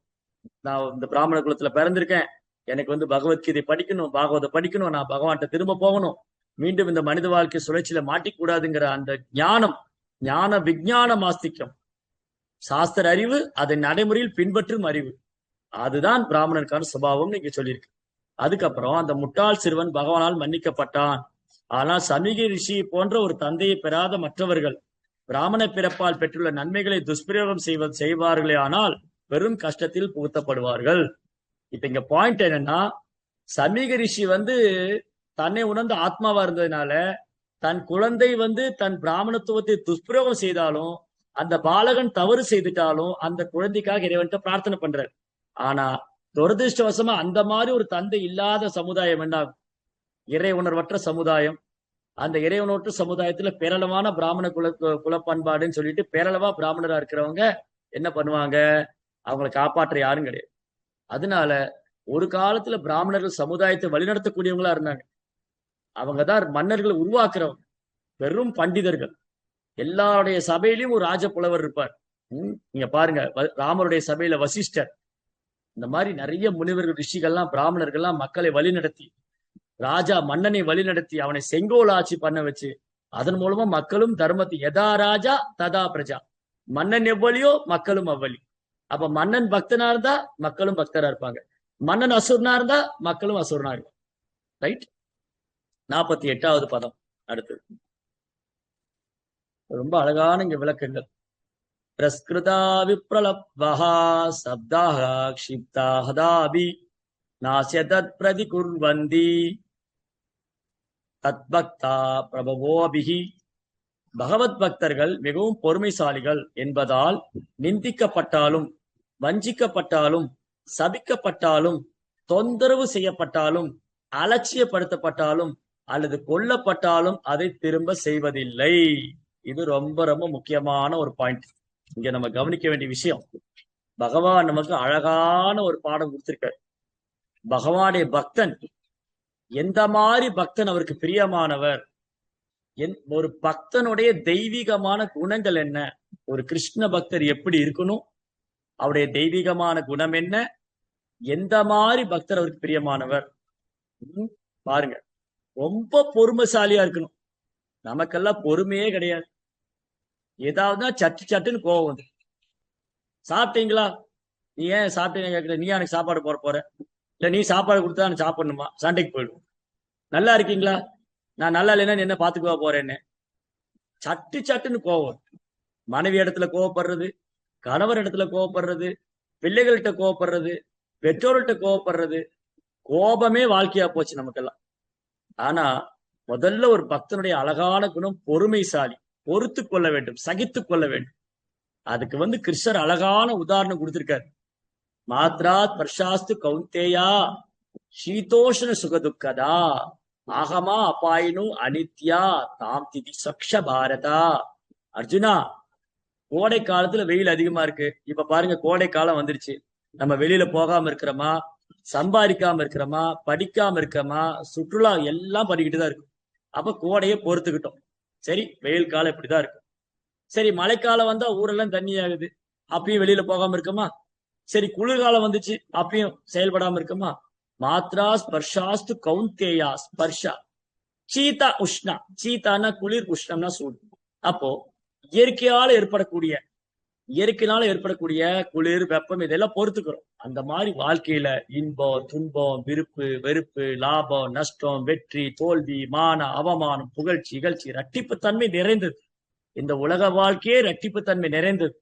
நான் இந்த பிராமண குலத்துல பிறந்திருக்கேன், எனக்கு பகவத்கீதை படிக்கணும், பாகவத படிக்கணும், நான் பகவான்கிட்ட திரும்ப போகணும், மீண்டும் இந்த மனித வாழ்க்கை சுழற்சியில மாட்டிக்கூடாதுங்கிற அந்த ஞானம், ஞான விஞ்ஞான மாஸ்திக்கம், சாஸ்திர அறிவு, அதை நடைமுறையில் பின்பற்றும் அறிவு, அதுதான் பிராமணனுக்கான சுபாவம் நீங்க சொல்லியிருக்கு. அதுக்கப்புறம் அந்த முட்டாள் சிறுவன் பகவானால் மன்னிக்கப்பட்டான். ஆனால் சமீக ரிஷி போன்ற ஒரு தந்தையை பெறாத மற்றவர்கள் பிராமண பிறப்பால் பெற்றுள்ள நன்மைகளை துஷ்பிரயோகம் செய்வார்களே ஆனால் பெரும் கஷ்டத்தில் புகுத்தப்படுவார்கள். இப்ப இங்க பாயிண்ட் என்னன்னா, சமீக ரிஷி தன்னை உணர்ந்த ஆத்மாவா இருந்ததுனால தன் குழந்தை தன் பிராமணத்துவத்தை துஷ்பிரயோகம் செய்தாலும், அந்த பாலகன் தவறு செய்துட்டாலும் அந்த குழந்தைக்காக இறைவன்கிட்ட பிரார்த்தனை பண்றாரு. ஆனா துரதிருஷ்டவசமா அந்த மாதிரி ஒரு தந்தை இல்லாத சமுதாயம் என்ன, இறை உணர்வற்ற சமுதாயம். அந்த இறை உணர்வற்ற சமுதாயத்துல பேரளவான பிராமண குலப்பண்பாடுன்னு சொல்லிட்டு பேரளவா பிராமணரா இருக்கிறவங்க என்ன பண்ணுவாங்க, அவங்களை காப்பாற்ற யாரும் கிடையாது. அதனால ஒரு காலத்துல பிராமணர்கள் சமுதாயத்தை வழிநடத்தக்கூடியவங்களா இருந்தாங்க. அவங்கதான் மன்னர்களை உருவாக்குறவங்க, பெரும் பண்டிதர்கள். எல்லாருடைய சபையிலையும் ஒரு ராஜ புலவர் இருப்பார். நீங்க பாருங்க, ராமருடைய சபையில வசிஷ்டர், இந்த மாதிரி நிறைய முனிவர்கள், ரிஷிகள்லாம், பிராமணர்கள்லாம் மக்களை வழிநடத்தி, ராஜா மன்னனை வழிநடத்தி அவனை செங்கோல் ஆட்சி பண்ண வச்சு, அதன் மூலமா மக்களும் தர்மத்தை, யதா ராஜா ததா பிரஜா, மன்னன் எவ்வளியோ மக்களும் அவ்வளி. அப்ப மன்னன் பக்தனா இருந்தா மக்களும் பக்தரா இருப்பாங்க, மன்னன் அசுரனா இருந்தா மக்களும் அசுரனா இருக்கும். ரைட். 48வது பதம் அடுத்து ரொம்ப அழகான இங்க விளக்கங்கள். பிரஸ்கிருதா விப்ரலப்வஹா சப்தாஹ க்ஷிப்தா ஹதாபி நாஸ்ய தத் பிரதிகுர்வந்தி தத்பக்தா பிரபவோபிஹி. பகவத் பக்தர்கள் மிகவும் பொறுமைசாலிகள் என்பதால் நிந்திக்கப்பட்டாலும், வஞ்சிக்கப்பட்டாலும், சபிக்கப்பட்டாலும், தொந்தரவு செய்யப்பட்டாலும், அலட்சியப்படுத்தப்பட்டாலும் அல்லது கொல்லப்பட்டாலும் அதை திரும்ப செய்வதில்லை. இது ரொம்ப ரொம்ப முக்கியமான ஒரு பாயிண்ட். இங்க நம்ம கவனிக்க வேண்டிய விஷயம், பகவான் நமக்கு அழகான ஒரு பாடம் கொடுத்திருக்காரு. பகவானுடைய பக்தன் எந்த மாதிரி பக்தன் அவருக்கு பிரியமானவர், ஒரு பக்தனுடைய தெய்வீகமான குணங்கள் என்ன, ஒரு கிருஷ்ண பக்தர் எப்படி இருக்கணும், அவருடைய தெய்வீகமான குணம் என்ன, எந்த மாதிரி பக்தர் அவருக்கு பிரியமானவர். பாருங்க, ரொம்ப பொறுமைசாலியா இருக்கணும். நமக்கெல்லாம் பொறுமையே கிடையாது. ஏதாவதுனா சட்டு சட்டுன்னு கோவம் வந்து, சாப்பிட்டீங்களா, நீ ஏன் சாப்பிட்டீங்க கேட்கல, நீ எனக்கு சாப்பாடு போற இல்ல நீ சாப்பாடு கொடுத்தா எனக்கு சாப்பிடணுமா, சண்டைக்கு போயிடுவோம். நல்லா இருக்கீங்களா, நான் நல்லா இல்லைன்னா என்ன பாத்துக்குவா போறேன்னு சட்டு சட்டுன்னு கோவம். மனைவி இடத்துல கோவப்படுறது, கணவர் இடத்துல கோவப்படுறது, பிள்ளைகள்கிட்ட கோவப்படுறது, பெற்றோர்கள்ட்ட கோவப்படுறது, கோபமே வாழ்க்கையா போச்சு நமக்கெல்லாம். ஆனா முதல்ல ஒரு பக்தனுடைய அழகான குணம் பொறுமைசாலி, பொறுத்து கொள்ள வேண்டும், சகித்து கொள்ள வேண்டும். அதுக்கு கிருஷ்ணர் அழகான உதாரணம் கொடுத்திருக்காரு. மாத்ராத் பர்ஷாஸ்து கௌந்தேயா சீதோஷ்ண சுகதுக்கதா ஆகமா அபாயினு அனித்யா தாம் திதி சக்ஷ பாரதா. அர்ஜுனா, கோடை காலத்துல வெயில் அதிகமா இருக்கு. இப்ப பாருங்க, கோடை காலம் வந்துருச்சு. நம்ம வெளியில போகாம இருக்கிறோமா, சம்பாதிக்காம இருக்கிறோமா, படிக்காம இருக்கிறோமா, சுற்றுலா எல்லாம் பண்ணிக்கிட்டு தான் இருக்கும். அப்ப கோடையை பொறுத்துக்கிட்டோம். சரி, வெயில் காலம் இப்படிதான் இருக்கு. சரி, மழைக்காலம் வந்தா ஊரெல்லாம் தண்ணி ஆகுது, அப்பயும் வெளியில போகாம இருக்கமா. சரி, குளிர்காலம் வந்துச்சு, அப்பயும் செயல்படாம இருக்கமா. மாத்ரா ஸ்பர்ஷாஸ்து கௌந்தேயா ஸ்பர்ஷா சீதா உஷ்ணா. சீதானா குளிர், உஷ்ணம்னா சூடு. அப்போ இயற்கையினால ஏற்படக்கூடிய குளிர், வெப்பம் இதெல்லாம் பொறுத்துக்கிறோம். அந்த மாதிரி வாழ்க்கையில இன்பம், துன்பம், விருப்பு, வெறுப்பு, லாபம், நஷ்டம், வெற்றி, தோல்வி, மான, அவமானம், புகழ்ச்சி, இகழ்ச்சி, இரட்டிப்பு தன்மை நிறைந்தது. இந்த உலக வாழ்க்கையே இரட்டிப்பு தன்மை நிறைந்தது.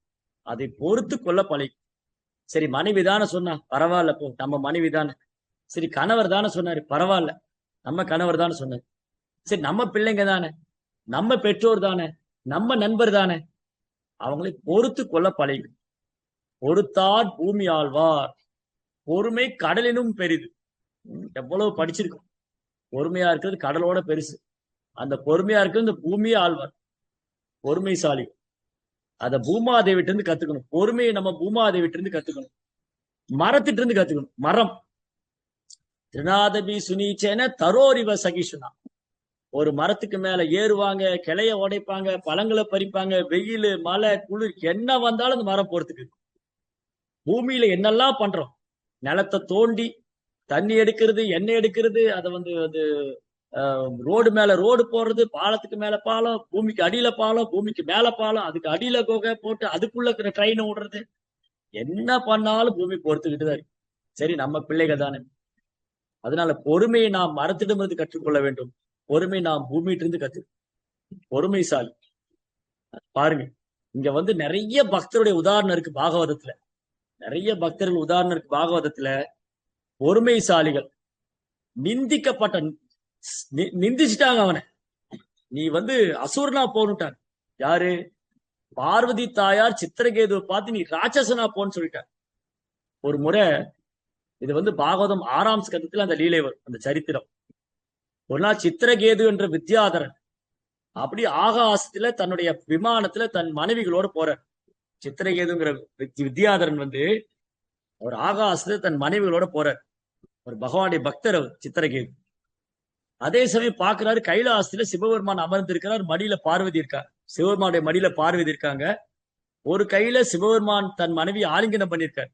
அதை பொறுத்து கொள்ள பழகி. சரி, மனைவி தானே சொன்னா, பரவாயில்ல போ, நம்ம மனைவி தானே. சரி, கணவர் தானே சொன்னாரு, பரவாயில்ல, நம்ம கணவர் தானே சொன்னாரு. சரி, நம்ம பிள்ளைங்க தானே, நம்ம பெற்றோர் தானே, நம்ம நண்பர் தானே, அவங்களை பொறுத்து கொள்ள பழகி. பொறுத்தார் பூமி ஆழ்வார், பொறுமை கடலினும் பெரிது. எவ்வளவு படிச்சிருக்கோம். பொறுமையா இருக்கிறது கடலோட பெருசு. அந்த பொறுமையா இருக்கிறது இந்த பூமியே ஆழ்வார், பொறுமைசாலி. அத பூமாதேவிட்டு இருந்து கத்துக்கணும். பொறுமையை நம்ம பூமாதேவிட்டு இருந்து கத்துக்கணும், மரத்திட்டு இருந்து கத்துக்கணும். மரம் திருநாதபி சுனீச்சேன தரோரிவ சகிஷுனா. ஒரு மரத்துக்கு மேல ஏறுவாங்க, கிளைய உடைப்பாங்க, பழங்களை பறிப்பாங்க, வெயில் மழை குளிர் என்ன வந்தாலும் அந்த மரம் போறதுக்கு. பூமியில என்னெல்லாம் பண்றோம், நிலத்தை தோண்டி தண்ணி எடுக்கிறது, எண்ணெய் எடுக்கிறது, அதை அது ரோடு மேல ரோடு போடுறது, பாலத்துக்கு மேல பாலம், பூமிக்கு அடியில பாலம், பூமிக்கு மேல பாலம், அதுக்கு அடியில கோகை போட்டு அதுக்குள்ள இருக்கிற ட்ரெயினை விடுறது, என்ன பண்ணாலும் பூமி பொறுத்துக்கிட்டு தான் இருக்கு. சரி, நம்ம பிள்ளைகள் தானே. அதனால பொறுமையை நாம் மரத்திடமிருந்து கற்றுக்கொள்ள வேண்டும். பொறுமை நாம் பூமியிட்டிருந்து கத்து. பொறுமைசாலி பாருங்க, இங்க நிறைய பக்தருடைய உதாரணம் இருக்கு பாகவதத்துல. நிறைய பக்தர்கள் உதாரணம் இருக்கு பாகவதத்துல. பொறுமைசாலிகள் நிந்திக்கப்பட்ட, நிந்திச்சுட்டாங்க அவனை. நீ அசுரனா போனுட்டான். யாரு? பார்வதி தாயார் சித்திரகேதுவை பார்த்து நீ ராட்சசனா போன்னு சொல்லிட்டார். ஒரு முறை இது பாகவதம் 6ஆம் ஸ்கந்தத்துல அந்த லீலை வரும், அந்த சரித்திரம். ஒரு நாள் சித்திரகேது என்ற வித்யாதரன் அப்படி ஆகாசத்துல தன்னுடைய விமானத்துல தன் மனைவிகளோட போறார். சித்திரகேதுங்கிற வித்யாதரன் அவர் ஆகாசத்துல தன் மனைவிகளோட போறார். ஒரு பகவானுடைய பக்தர் அவர் சித்திரகேது. அதே சமயம் பாக்குறாரு, கைலாசத்துல சிவபெருமான் அமர்ந்து இருக்கிறார், மடியில பார்வதி இருக்கார். சிவபெருமானுடைய மடியில பார்வதி இருக்காங்க. ஒரு கையில சிவபெருமான் தன் மனைவி ஆலிங்கனம் பண்ணியிருக்கார்.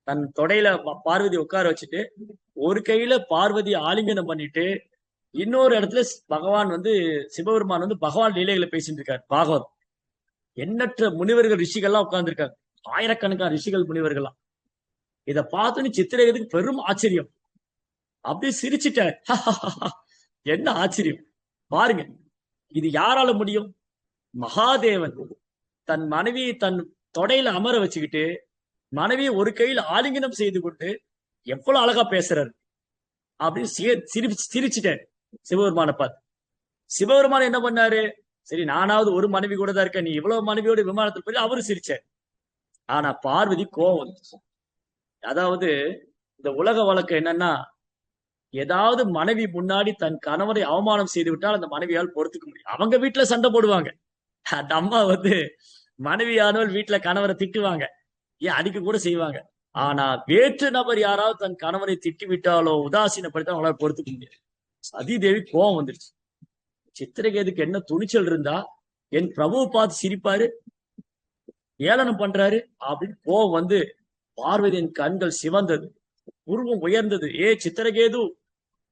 தன் தொடையில பார்வதி உட்கார வச்சுட்டு ஒரு கையில பார்வதி ஆலிங்கனம் பண்ணிட்டு இன்னொரு இடத்துல பகவான் சிவபெருமான் பகவான் லீலைகளை பேசிட்டு இருக்காரு. பாகவத் எண்ணற்ற முனிவர்கள் ரிஷிகள்லாம் உட்கார்ந்துருக்காங்க, ஆயிரக்கணக்கான ரிஷிகள் முனிவர்கள்லாம். இதை பார்த்துன்னு சித்திரகேதுக்கு பெரும் ஆச்சரியம். அப்படியே சிரிச்சுட்டார். என்ன ஆச்சரியம் பாருங்க, இது யாரால முடியும்? மகாதேவன் தன் மனைவியை தன் தொடையில அமர வச்சுக்கிட்டு மனைவியை ஒரு கையில் ஆலிங்கனம் செய்து கொண்டு எவ்வளவு அழகா பேசுறாரு அப்படின்னு சிரிச்சுட்டார் சிவபெருமானை பார்த்து. சிவபெருமான் என்ன பண்ணாரு? சரி, நானாவது ஒரு மனைவி கூட தான் இருக்கேன், நீ இவ்வளவு மனைவியோட விமானத்தில் போய் அவரு சிரிச்சார். ஆனா பார்வதி கோவம். அதாவது இந்த உலக வழக்கம் என்னன்னா, ஏதாவது மனைவி முன்னாடி தன் கணவரை அவமானம் செய்து விட்டால் அந்த மனைவியால் பொறுத்துக்க முடியும். அவங்க வீட்டுல சண்டை போடுவாங்க. அந்த அம்மா மனைவியானவள் வீட்டுல கணவரை திட்டுவாங்க, ஏன் அடிக்க கூட செய்வாங்க. ஆனா வேற்று நபர் யாராவது தன் கணவனை திட்டி விட்டாலோ உதாசீனப்படுத்த அவங்களால பொறுத்துக்க முடியாது. சதிதேவி கோவம் வந்துருச்சு. சித்திரகேதுக்கு என்ன துணிச்சல் இருந்தா என் பிரபுவை பார்த்து சிரிப்பாரு, ஏளனம் பண்றாரு அப்படின்னு கோவம் பார்வதியின் கண்கள் சிவந்தது, உருவம் உயர்ந்தது. ஏ சித்திரகேது,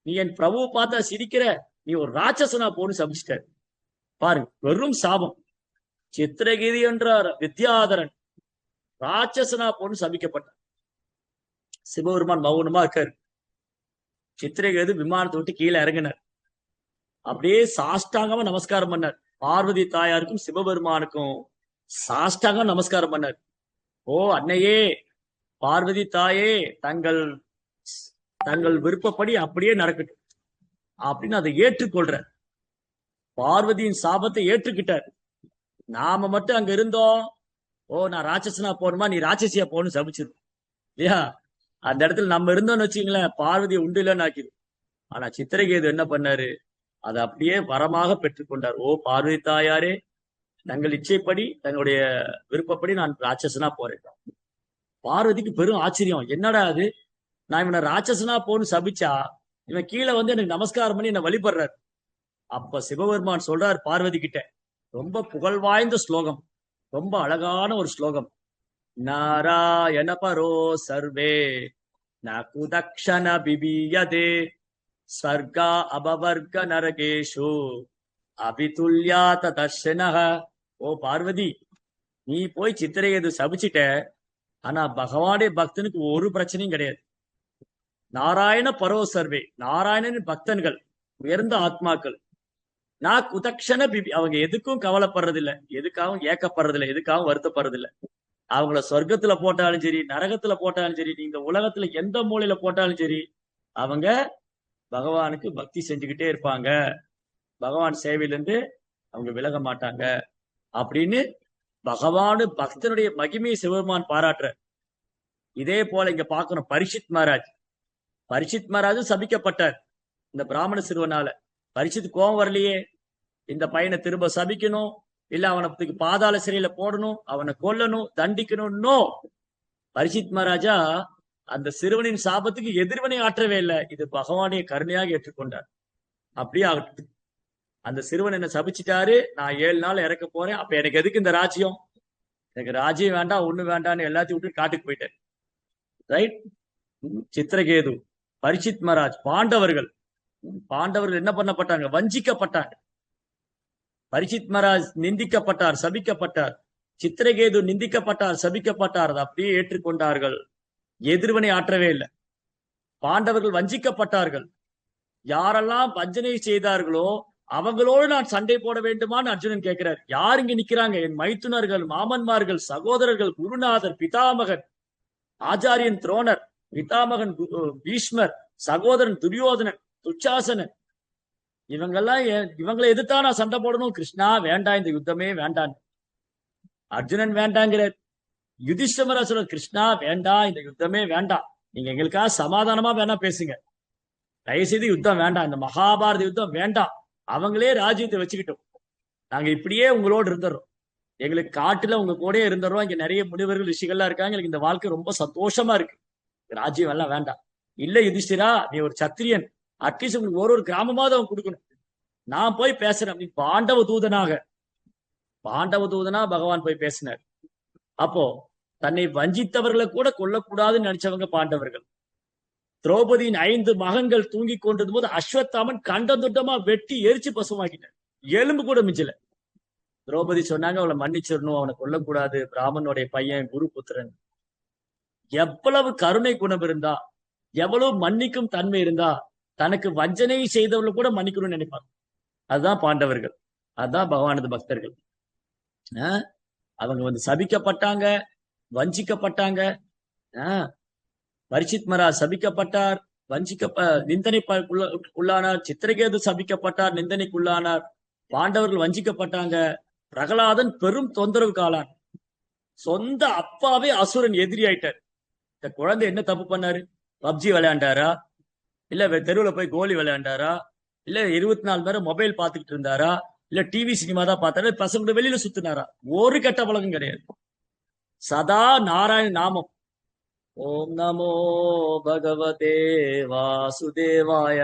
நீ என் பிரபுவை பார்த்தா சிரிக்கிற, நீ ஒரு ராட்சசனா போன்னு சபிச்சிட்டாரு. பாருங்க, வெறும் சாபம். சித்திரகேது என்றார் வித்யாதரன் ராட்சசனா போன்னு சபிக்கப்பட்டார். சிவபெருமான் மௌனமா இருக்காரு. சித்திரகேது விமானத்தை விட்டு கீழே இறங்கினார். அப்படியே சாஷ்டாங்கமா நமஸ்காரம் பண்ணார். பார்வதி தாயாருக்கும் சிவபெருமானுக்கும் சாஷ்டாங்கம் நமஸ்காரம் பண்ணார். ஓ அன்னையே, பார்வதி தாயே, தங்கள் தங்கள் விருப்பப்படி அப்படியே நடக்கட்டும் அப்படின்னு அதை ஏற்றுக்கொள்ற. பார்வதியின் சாபத்தை ஏற்றுக்கிட்டார். நாம மட்டும் அங்க இருந்தோம், ஓ நான் ராட்சசனா போகணுமா, நீ ராட்சசியா போகணும் சபிச்சிரும் இல்லையா? அந்த இடத்துல நம்ம இருந்தோம்னு வச்சுங்களேன், பார்வதியை உண்டு இல்லைன்னு ஆக்கிடும். ஆனா சித்திரகேது என்ன பண்ணாரு? அதை அப்படியே வரமாக பெற்றுக்கொண்டார். ஓ பார்வதி தாயாரே, தங்கள் இச்சைப்படி தங்களுடைய விருப்பப்படி நான் ராட்சசனா போறேன். பார்வதிக்கு பெரும் ஆச்சரியம். என்னடா அது, நான் இவனை ராட்சசனா போன்னு சபிச்சா இவன் கீழே எனக்கு நமஸ்காரம் பண்ணி என்ன வழிபடுறாரு. அப்ப சிவபெருமான் சொல்றார் பார்வதி கிட்ட, ரொம்ப புகழ் வாய்ந்த ஸ்லோகம், ரொம்ப அழகான ஒரு ஸ்லோகம். நாராயண பரோ சர்வே நகுதக்ஷண பிபியதே ஸ்வர்கா அபவர்க நரகேஷு அபிதுல்யாத தர்ஷனஹ. ஓ பார்வதி, நீ போய் சித்திரகேது சபிச்சிட்ட, ஆனா பகவானுடைய பக்தனுக்கு ஒரு பிரச்சனையும் கிடையாது. நாராயண பரோ சர்வே, நாராயணனின் பக்தன்கள் உயர்ந்த ஆத்மாக்கள். நான் குதக்ஷண பிபி, அவங்க எதுக்கும் கவலைப்படுறதில்லை, எதுக்காகவும் ஏக்கப்படுறதில்லை, எதுக்காகவும் வருத்தப்படுறதில்லை. அவங்கள சொர்க்கத்துல போட்டாலும் சரி, நரகத்துல போட்டாலும் சரி, நீங்க உலகத்துல எந்த மூலையில போட்டாலும் சரி, அவங்க பகவானுக்கு பக்தி செஞ்சுக்கிட்டே இருப்பாங்க. பகவான் சேவையிலிருந்து அவங்க விலக மாட்டாங்க அப்படின்னு பகவானு பக்தனுடைய மகிமையை சிவபெருமான் பாராட்டுற. இதே போல இங்க பார்க்கணும் பரீட்சித் மகாராஜும் சபிக்கப்பட்டார் இந்த பிராமண சிறுவனால. பரீட்சித் கோபம் வரலையே, இந்த பையனை திரும்ப சபிக்கணும், இல்ல அவனை பாதாள சிறையில போடணும், அவனை கொல்லணும், தண்டிக்கணும். நோ, பரீட்சித் மகாராஜா அந்த சிறுவனின் சாபத்துக்கு எதிர்வினை ஆற்றவே இல்லை. இது பகவானுடைய கருணையாக ஏற்றுக்கொண்டார். அப்படியே ஆகட்டும். அந்த சிறுவன் என்ன சபிச்சிட்டாரு, நான் 7 நாள் இறக்க போறேன், அப்ப எனக்கு எதுக்கு இந்த ராஜ்யம்? எனக்கு ராஜ்யம் வேண்டாம், ஒண்ணு வேண்டாம்னு எல்லாத்தையும் விட்டு காட்டுக்கு போயிட்டேன். ரைட். சித்திரகேது, பரீட்சித் மகாராஜ், பாண்டவர்கள் என்ன பண்ணப்பட்டாங்க? வஞ்சிக்கப்பட்டாங்க. பரீட்சித் மகாராஜ் நிந்திக்கப்பட்டார், சபிக்கப்பட்டார். சித்திரகேது நிந்திக்கப்பட்டார், சபிக்கப்பட்டார். அதை அப்படியே ஏற்றுக்கொண்டார்கள், எதிர்வினை ஆற்றவே இல்லை. பாண்டவர்கள் வஞ்சிக்கப்பட்டார்கள். யாரெல்லாம் வஞ்சனை செய்தார்களோ அவங்களோடு நான் சண்டை போட வேண்டுமான்னு அர்ஜுனன் கேட்கிறார். யார் இங்க நிக்கிறாங்க? என் மைத்துனர்கள், மாமன்மார்கள், சகோதரர்கள், குருநாதர், பிதாமகன் ஆச்சாரியன் துரோணர், பிதாமகன் பீஷ்மர், சகோதரன் துரியோதனன், துச்சாசனன், இவங்களை எதிர்த்தா நான் சண்டை போடணும். கிருஷ்ணா வேண்டாம், இந்த யுத்தமே வேண்டாம். அர்ஜுனன் வேண்டாங்கிற. யுதிஷ்டமரா சொல்ற, கிருஷ்ணா வேண்டாம், இந்த யுத்தமே வேண்டாம், நீங்க எங்களுக்காக சமாதானமா வேணா பேசுங்க, தயவுசெய்து யுத்தம் வேண்டாம், இந்த மகாபாரத யுத்தம் வேண்டாம், அவங்களே ராஜ்யத்தை வச்சுக்கிட்டோம், நாங்க இப்படியே உங்களோடு இருந்துடுறோம், எங்களுக்கு காட்டுல உங்க கூட இருந்துடுறோம், இங்க நிறைய முனிவர்கள் ரிஷிகள்லாம் இருக்காங்க, எங்களுக்கு இந்த வாழ்க்கை ரொம்ப சந்தோஷமா இருக்கு, ராஜ்யம் எல்லாம் வேண்டாம். இல்ல யுதிஷ்டிரா, நீ ஒரு சத்திரியன், அட்லீஸ்ட் உங்களுக்கு ஒரு கிராமமாவது அவன் கொடுக்கணும், நான் போய் பேசுறேன் அப்படின்னு பாண்டவ தூதனா பகவான் போய் பேசினார். அப்போ தன்னை வஞ்சித்தவர்களை கூட கொல்லக்கூடாதுன்னு நினைச்சவங்க பாண்டவர்கள். திரௌபதியின் 5 மகன்கள் தூங்கி கொண்டிருந்த போது அஸ்வத்தாமன் கண்டந்துட்டமா வெட்டி எரிச்சு பசுமாக்கிட்டார், எலும்பு கூட மிஞ்சல. திரௌபதி சொன்னாங்க, அவளை மன்னிச்சிடணும், அவனை கொல்லக்கூடாது, பிராமனுடைய பையன், குரு புத்திரன். எவ்வளவு கருணை குணம் இருந்தா, எவ்வளவு மன்னிக்கும் தன்மை இருந்தா, தனக்கு வஞ்சனை செய்தவர்கள் கூட மன்னிக்கணும்னு நினைப்பாங்க. அதுதான் பாண்டவர்கள், அதுதான் பகவானது பக்தர்கள். அவங்க சபிக்கப்பட்டாங்க, வஞ்சிக்கப்பட்டாங்க. பரீட்சித் மகாராஜ் சபிக்கப்பட்டார், நிந்தனைக்குள்ளானார். சித்திரகேது சபிக்கப்பட்டார், நிந்தனைக்குள்ளானார். பாண்டவர்கள் வஞ்சிக்கப்பட்டாங்க. பிரகலாதன் பெரும் தொந்தரவு காலான். சொந்த அப்பாவே அசுரன் எதிரி ஆயிட்டார். இந்த குழந்தை என்ன தப்பு பண்ணாரு? பப்ஜி விளையாண்டாரா, இல்ல தெருவுல போய் கோலி விளையாண்டாரா, இல்ல 24 நேரம் மொபைல் பார்த்துக்கிட்டு இருந்தாரா, இல்ல டிவி சினிமா தான் பார்த்தாரு, பசங்க வெளியில சுத்தினாரா? ஒரு கெட்ட பழக்கம் கிடையாது. சதா நாராயண நாமம். ஓம் நமோ பகவதே வாசுதேவாய,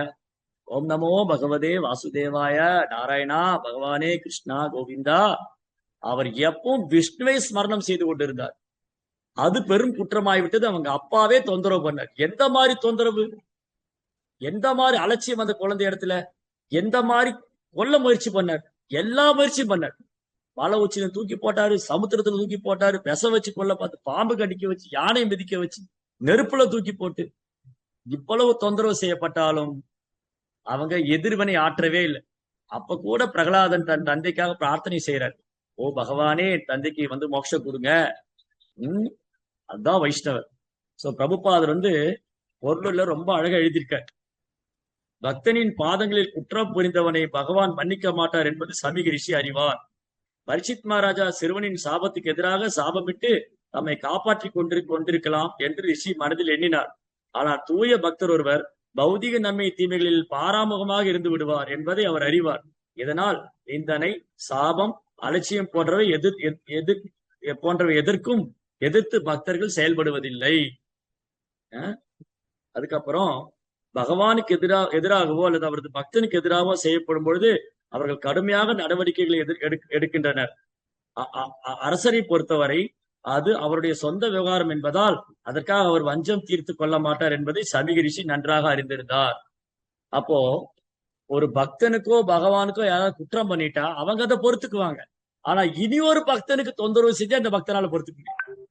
ஓம் நமோ பகவதே வாசுதேவாய, நாராயணா, பகவானே, கிருஷ்ணா, கோவிந்தா. அவர் எப்பவும் விஷ்ணுவை ஸ்மரணம் செய்து கொண்டிருந்தார். அது பெரும் குற்றமாய்விட்டது. அவங்க அப்பாவே தொந்தரவு பண்ணார். எந்த மாதிரி தொந்தரவு, எந்த மாதிரி அலட்சியம் அந்த குழந்தை இடத்துல, எந்த மாதிரி கொல்ல முயற்சி பண்ணார், எல்லா முயற்சியும் பண்ணார். மலை உச்சில தூக்கி போட்டாரு, சமுத்திரத்துல தூக்கி போட்டாரு, பெச வச்சு கொல்ல பார்த்து, பாம்பு கடிக்க வச்சு, யானை மிதிக்க வச்சு, நெருப்புல தூக்கி போட்டு, இவ்வளவு தொந்தரவு செய்யப்பட்டாலும் அவங்க எதிர்வினை ஆற்றவே இல்லை. அப்ப கூட பிரகலாதன் தன் தந்தைக்காக பிரார்த்தனை செய்யறார். ஓ பகவானே, தந்தைக்கு மோட்சம் கொடுங்க. அதுதான் வைஷ்ணவர். சோ பிரபுபாதர் பொருள்ல ரொம்ப அழகா எழுதியிருக்கார். பக்தனின் பாதங்களில் குற்றம் புரிந்தவனை பகவான் மன்னிக்க மாட்டார் என்பது சமீக ரிஷி அறிவார். பரீட்சித் மகாராஜா சிறுவனின் சாபத்துக்கு எதிராக சாபமிட்டு தம்மை காப்பாற்றி கொண்டிருக்கலாம் என்று ரிஷி மனதில் எண்ணினார். ஆனால் தூய பக்தர் ஒருவர் பௌதிக நன்மை தீமைகளில் பாராமுகமாக இருந்து விடுவார் என்பதை அவர் அறிவார். இதனால் நிந்தனை, சாபம், அலட்சியம் போன்றவை எதற்கும் எதிர்த்து பக்தர்கள் செயல்படுவதில்லை. அதுக்கப்புறம் பகவானுக்கு எதிராகவோ அல்லது அவரது பக்தனுக்கு எதிராகவோ செய்யப்படும் பொழுது அவர்கள் கடுமையாக நடவடிக்கைகளை எடுக்கின்றனர். அரசரை பொறுத்தவரை அது அவருடைய சொந்த விவகாரம் என்பதால் அதற்காக அவர் வஞ்சம் தீர்த்து கொள்ள மாட்டார் என்பதை சமீக ரிஷி நன்றாக அறிந்திருந்தார். அப்போ ஒரு பக்தனுக்கோ பகவானுக்கோ யாராவது குற்றம் பண்ணிட்டா அவங்க அதை பொறுத்துக்குவாங்க. ஆனா இனி ஒரு பக்தனுக்கு தொந்தரவு செஞ்சு அந்த பக்தனால பொறுத்துக்க முடியும்.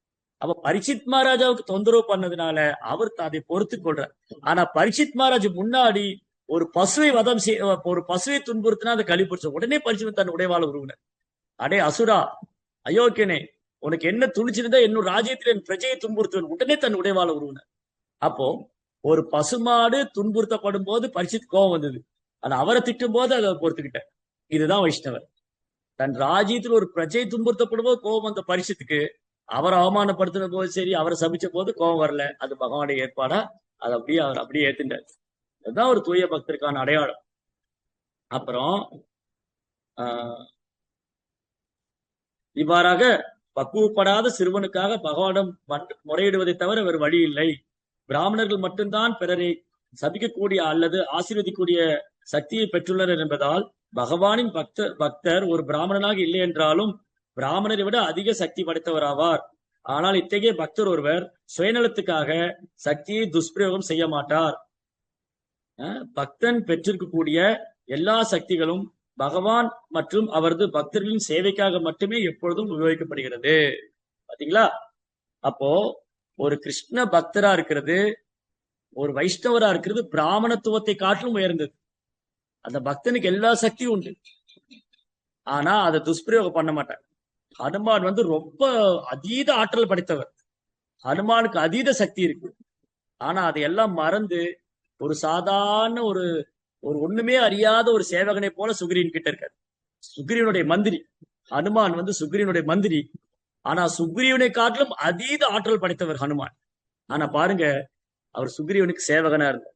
அப்ப பரீட்சித் மகாராஜாவுக்கு தொந்தரவு பண்ணதுனால அவர் அதை பொறுத்து கொள்றார். ஆனா பரீட்சித் மகாராஜ் முன்னாடி ஒரு பசுவை ஒரு பசுவை துன்புறுத்தினா அதை கழிப்பிடிச்ச உடனே பரீட்சித் தன் உடைவாள உருவினர். அடே அசுரா, அயோக்கியனே, உனக்கு என்ன துணிச்சிருந்தா என்னோட ராஜ்யத்தில் என் பிரஜையை துன்புறுத்துவன், உடனே தன் உடைவாள உருவினர். அப்போ ஒரு பசுமாடு துன்புறுத்தப்படும் போது பரீட்சித் கோபம் வந்தது. ஆனா அவரை திட்டும் போது அதை பொறுத்துக்கிட்டார். இதுதான் வைஷ்ணவர். தன் ராஜ்யத்தில் ஒரு பிரஜை துன்புறுத்தப்படும் போது கோபம் அந்த பரிசுத்துக்கு, அவரை அவமானப்படுத்தின போது சரி, அவரை சபிச்ச போது கோபம் வரல, அது பகவானுடைய ஏற்பாடா, அதை அப்படியே அவர் அப்படியே ஏத்துட்டார். அதுதான் ஒரு தூய பக்தருக்கான அடையாளம். அப்புறம் இவ்வாறாக பக்குவப்படாத சிறுவனுக்காக பகவானிடம் முறையிடுவதை தவிர வேறு வழி இல்லை. பிராமணர்கள் மட்டும்தான் பிறரை சபிக்கக்கூடிய அல்லது ஆசீர்வதிக்கூடிய சக்தியை பெற்றுள்ளனர் என்பதால் பகவானின் பக்தர் ஒரு பிராமணனாக இல்லை என்றாலும் பிராமணரை விட அதிக சக்தி படைத்தவராவார். ஆனால் இத்தகைய பக்தர் ஒருவர் சுயநலத்துக்காக சக்தியை துஷ்பிரயோகம் செய்ய மாட்டார். பக்தன் பெற்றிருக்கக்கூடிய எல்லா சக்திகளும் பகவான் மற்றும் அவரது பக்தர்களின் சேவைக்காக மட்டுமே எப்பொழுதும் உபயோகிக்கப்படுகிறது. பாத்தீங்களா? அப்போ ஒரு கிருஷ்ண பக்தரா இருக்கிறது, ஒரு வைஷ்ணவரா இருக்கிறது பிராமணத்துவத்தை காட்டிலும் உயர்ந்தது. அந்த பக்தனுக்கு எல்லா சக்தியும் உண்டு, ஆனா அதை துஷ்பிரயோகம் பண்ண மாட்டார். ஹனுமான் ரொம்ப அதீத ஆற்றல் படைத்தவர். ஹனுமானுக்கு அதீத சக்தி இருக்கு, ஆனா அதையெல்லாம் மறந்து ஒரு சாதாரண ஒரு ஒண்ணுமே அறியாத ஒரு சேவகனை போல சுக்ரீவன் கிட்ட இருக்காரு. சுக்ரீவனுடைய மந்திரி ஹனுமான் சுக்ரீவனுடைய மந்திரி, ஆனா சுக்ரீவனை காட்டிலும் அதீத ஆற்றல் படைத்தவர் ஹனுமான். ஆனா பாருங்க, அவர் சுக்ரீவனுக்கு சேவகனா இருந்தார்.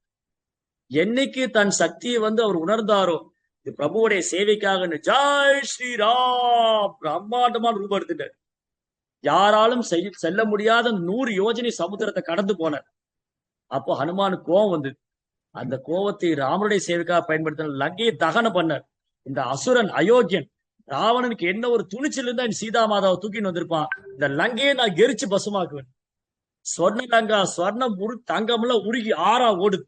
என்னைக்கு தன் சக்தியை அவர் உணர்ந்தாரோ, இது பிரபுவுடைய சேவைக்காக ஜாய் ஸ்ரீராம் பிரம்மாண்டமான ரூபம் எடுத்துட்டார். யாராலும் செல்ல முடியாத 100 யோஜனை சமுத்திரத்தை கடந்து போனார். அப்போ ஹனுமானுக்கு கோபம் வந்தது. அந்த கோபத்தை ராமனுடைய சேவைக்காக பயன்படுத்தின லங்கையை தகனம் பண்ணார். இந்த அசுரன் அயோக்கியன் ராவணனுக்கு என்ன ஒரு துணிச்சல் இருந்தா சீதா மாதாவை தூக்கின்னு வந்திருப்பான். இந்த லங்கையை நான் எரிச்சு பசுமாக்குவேன். சொர்ண லங்கா சொர்ணம் தங்கம்ல உருகி ஆறா ஓடுது.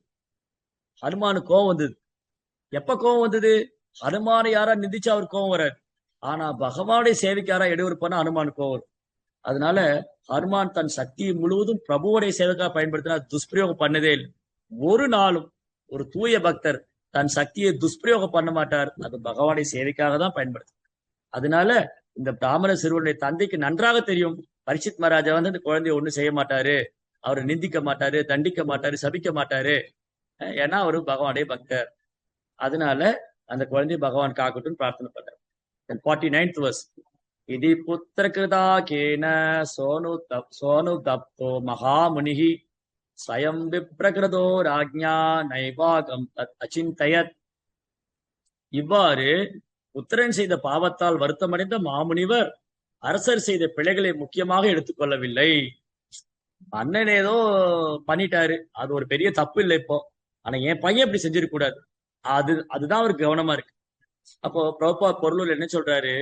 ஹனுமானுக்கு கோபம் வந்தது. எப்ப கோபம் வந்தது? ஹனுமானை யாரா நிந்திச்சு அவர் கோபம் வராது, ஆனா பகவானுடைய சேவைக்கு யாரா இடையூறு பண்ண ஹனுமானுக்கு கோபம் வரும். அதனால ஹனுமான் தன் சக்தியை முழுவதும் பிரபுவுடைய சேவைக்காக பயன்படுத்தினா துஷ்பிரயோகம் பண்ணதே இல்லை. ஒரு நாளும் ஒரு தூய பக்தர் தன் சக்தியை துஷ்பிரயோகம் பண்ண மாட்டார். அது பகவானுடைய சேவைக்காக தான் பயன்படுத்தும். அதனால இந்த பிராமண சிறுவனுடைய தந்தைக்கு நன்றாக தெரியும், பரீட்சித் மகாராஜா இந்த குழந்தைய ஒண்ணும் செய்ய மாட்டாரு, அவரை நிந்திக்க மாட்டாரு, தண்டிக்க மாட்டாரு, சபிக்க மாட்டாரு. ஏன்னா அவரு பகவானுடைய பக்தர். அதனால அந்த குழந்தைய பகவான் காக்கட்டும் பிரார்த்தனை பண்றார். 49th verse. இது புத்திர கிருதா கேன சோனு தப்தோ மகாமுனிஹி ஸ்வயம் விப்ரகிருதோ ராஜ்ஞா நைவாகம் தத் அச்சிந்தயத். இவ்வாறு புத்திரன் செய்த பாவத்தால் வருத்தமடைந்த மாமுனிவர் அரசர் செய்த பிழைகளை முக்கியமாக எடுத்துக்கொள்ளவில்லை. அண்ணன் ஏதோ பண்ணிட்டாரு, அது ஒரு பெரிய தப்பு இல்லை இப்போ, ஆனா என் பையன் இப்படி செஞ்சிருக்க கூடாது, அதுதான் அவருக்கு கவனமா இருக்கு. அப்போ பிரபுபாத் பொருளூர் என்ன சொல்றாரு,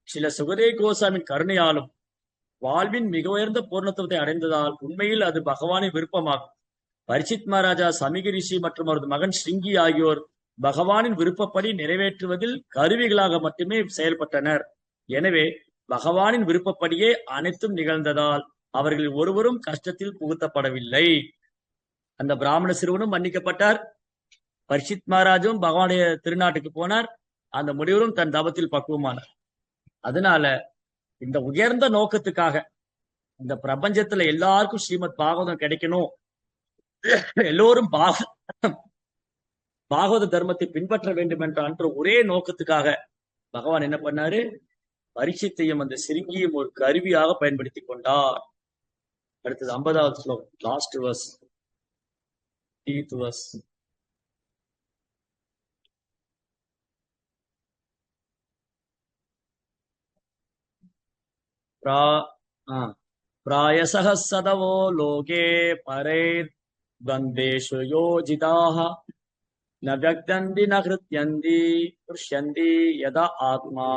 சில சுகதேவ கோசாமியின் கருணையாலும் வாழ்வின் மிக உயர்ந்த பூர்ணத்துவத்தை அடைந்ததால் உண்மையில் அது பகவானின் விருப்பமாகும். பரீட்சித் மகாராஜா, சமிக ரிஷி மற்றும் அவரது மகன் ஸ்ருங்கி ஆகியோர் பகவானின் விருப்பப்படி நிறைவேற்றுவதில் கருவிகளாக மட்டுமே செயல்பட்டனர். எனவே பகவானின் விருப்பப்படியே அனைத்தும் நிகழ்ந்ததால் அவர்கள் ஒருவரும் கஷ்டத்தில் புகுத்தப்படவில்லை. அந்த பிராமண சிறுவனும் மன்னிக்கப்பட்டார், பரீட்சித் மகாராஜும் பகவானுடைய திருநாட்டுக்கு போனார், அந்த முடிவரும் தன் தபத்தில் பக்குவமானார். அதனால இந்த உயர்ந்த நோக்கத்துக்காக இந்த பிரபஞ்சத்துல எல்லாருக்கும் ஸ்ரீமத் பாகவதம் கிடைக்கணும், எல்லோரும் பாகவத தர்மத்தை பின்பற்ற வேண்டும் என்ற ஒரே நோக்கத்துக்காக பகவான் என்ன பண்ணாரு, பரீட்சித்தையும் அந்த சிறுங்கியும் ஒரு கருவியாக பயன்படுத்தி கொண்டார். அடுத்தது 50வது ஸ்லோகம், லாஸ்ட் verse, 8th verse. प्रायसः सदवो लोके परैर् बन्देषु योजिताः न व्यक्तन्ति न कृत्यन्ति पश्यन्ति यदा ஆத்மா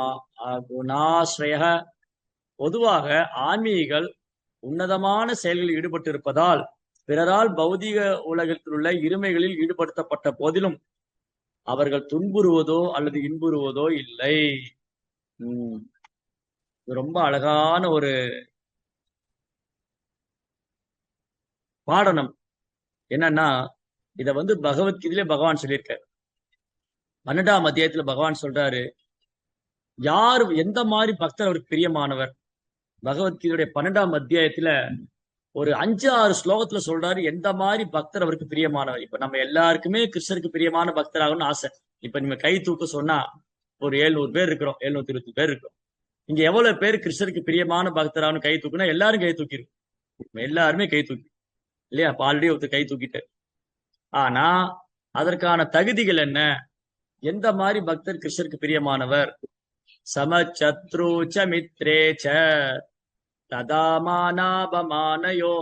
அகுணாஸ்ரயः. பொதுவாக ஆன்மீகிகள் உன்னதமான செயல்களில் ஈடுபட்டிருப்பதால் பிறரால் பௌதிக உலகத்தில் உள்ள இருமைகளில் ஈடுபடுத்தப்பட்ட போதிலும் அவர்கள் துன்புறுவதோ அல்லது இன்புறுவதோ இல்லை. ரொம்ப அழகான ஒரு பாடனம். என்னன்னா, இத பகவத்கீதையிலே பகவான் சொல்லியிருக்காரு. 12ஆம் அத்தியாயத்துல பகவான் சொல்றாரு, யார் எந்த மாதிரி பக்தர் அவருக்கு பிரியமானவர். பகவத்கீதையுடைய 12ஆம் அத்தியாயத்துல ஒரு 5-6 ஸ்லோகத்துல சொல்றாரு எந்த மாதிரி பக்தர் அவருக்கு பிரியமானவர். இப்ப நம்ம எல்லாருக்குமே கிருஷ்ணருக்கு பிரியமான பக்தராகணும்னு ஆசை. இப்ப நீங்க கை தூக்க சொன்னா ஒரு 700 பேர் இருக்கிறோம், 720 பேர் இருக்கிறோம். இங்க எவ்வளவு பேர் கிருஷ்ணருக்கு பிரியமான பக்தரானு கை தூக்குனா எல்லாரும் கை தூக்கிடும், எல்லாருமே கை தூக்கி இல்லையா? அப்ப ஆல்ரெடி ஒருத்தர் கை தூக்கிட்டு. ஆனா அதற்கான தகுதிகள் என்ன? எந்த மாதிரி பக்தர் கிருஷ்ணருக்கு பிரியமானவர்? சமச்சத்ருச்ச மித்ரேச்ச ததா மானாபமானயோ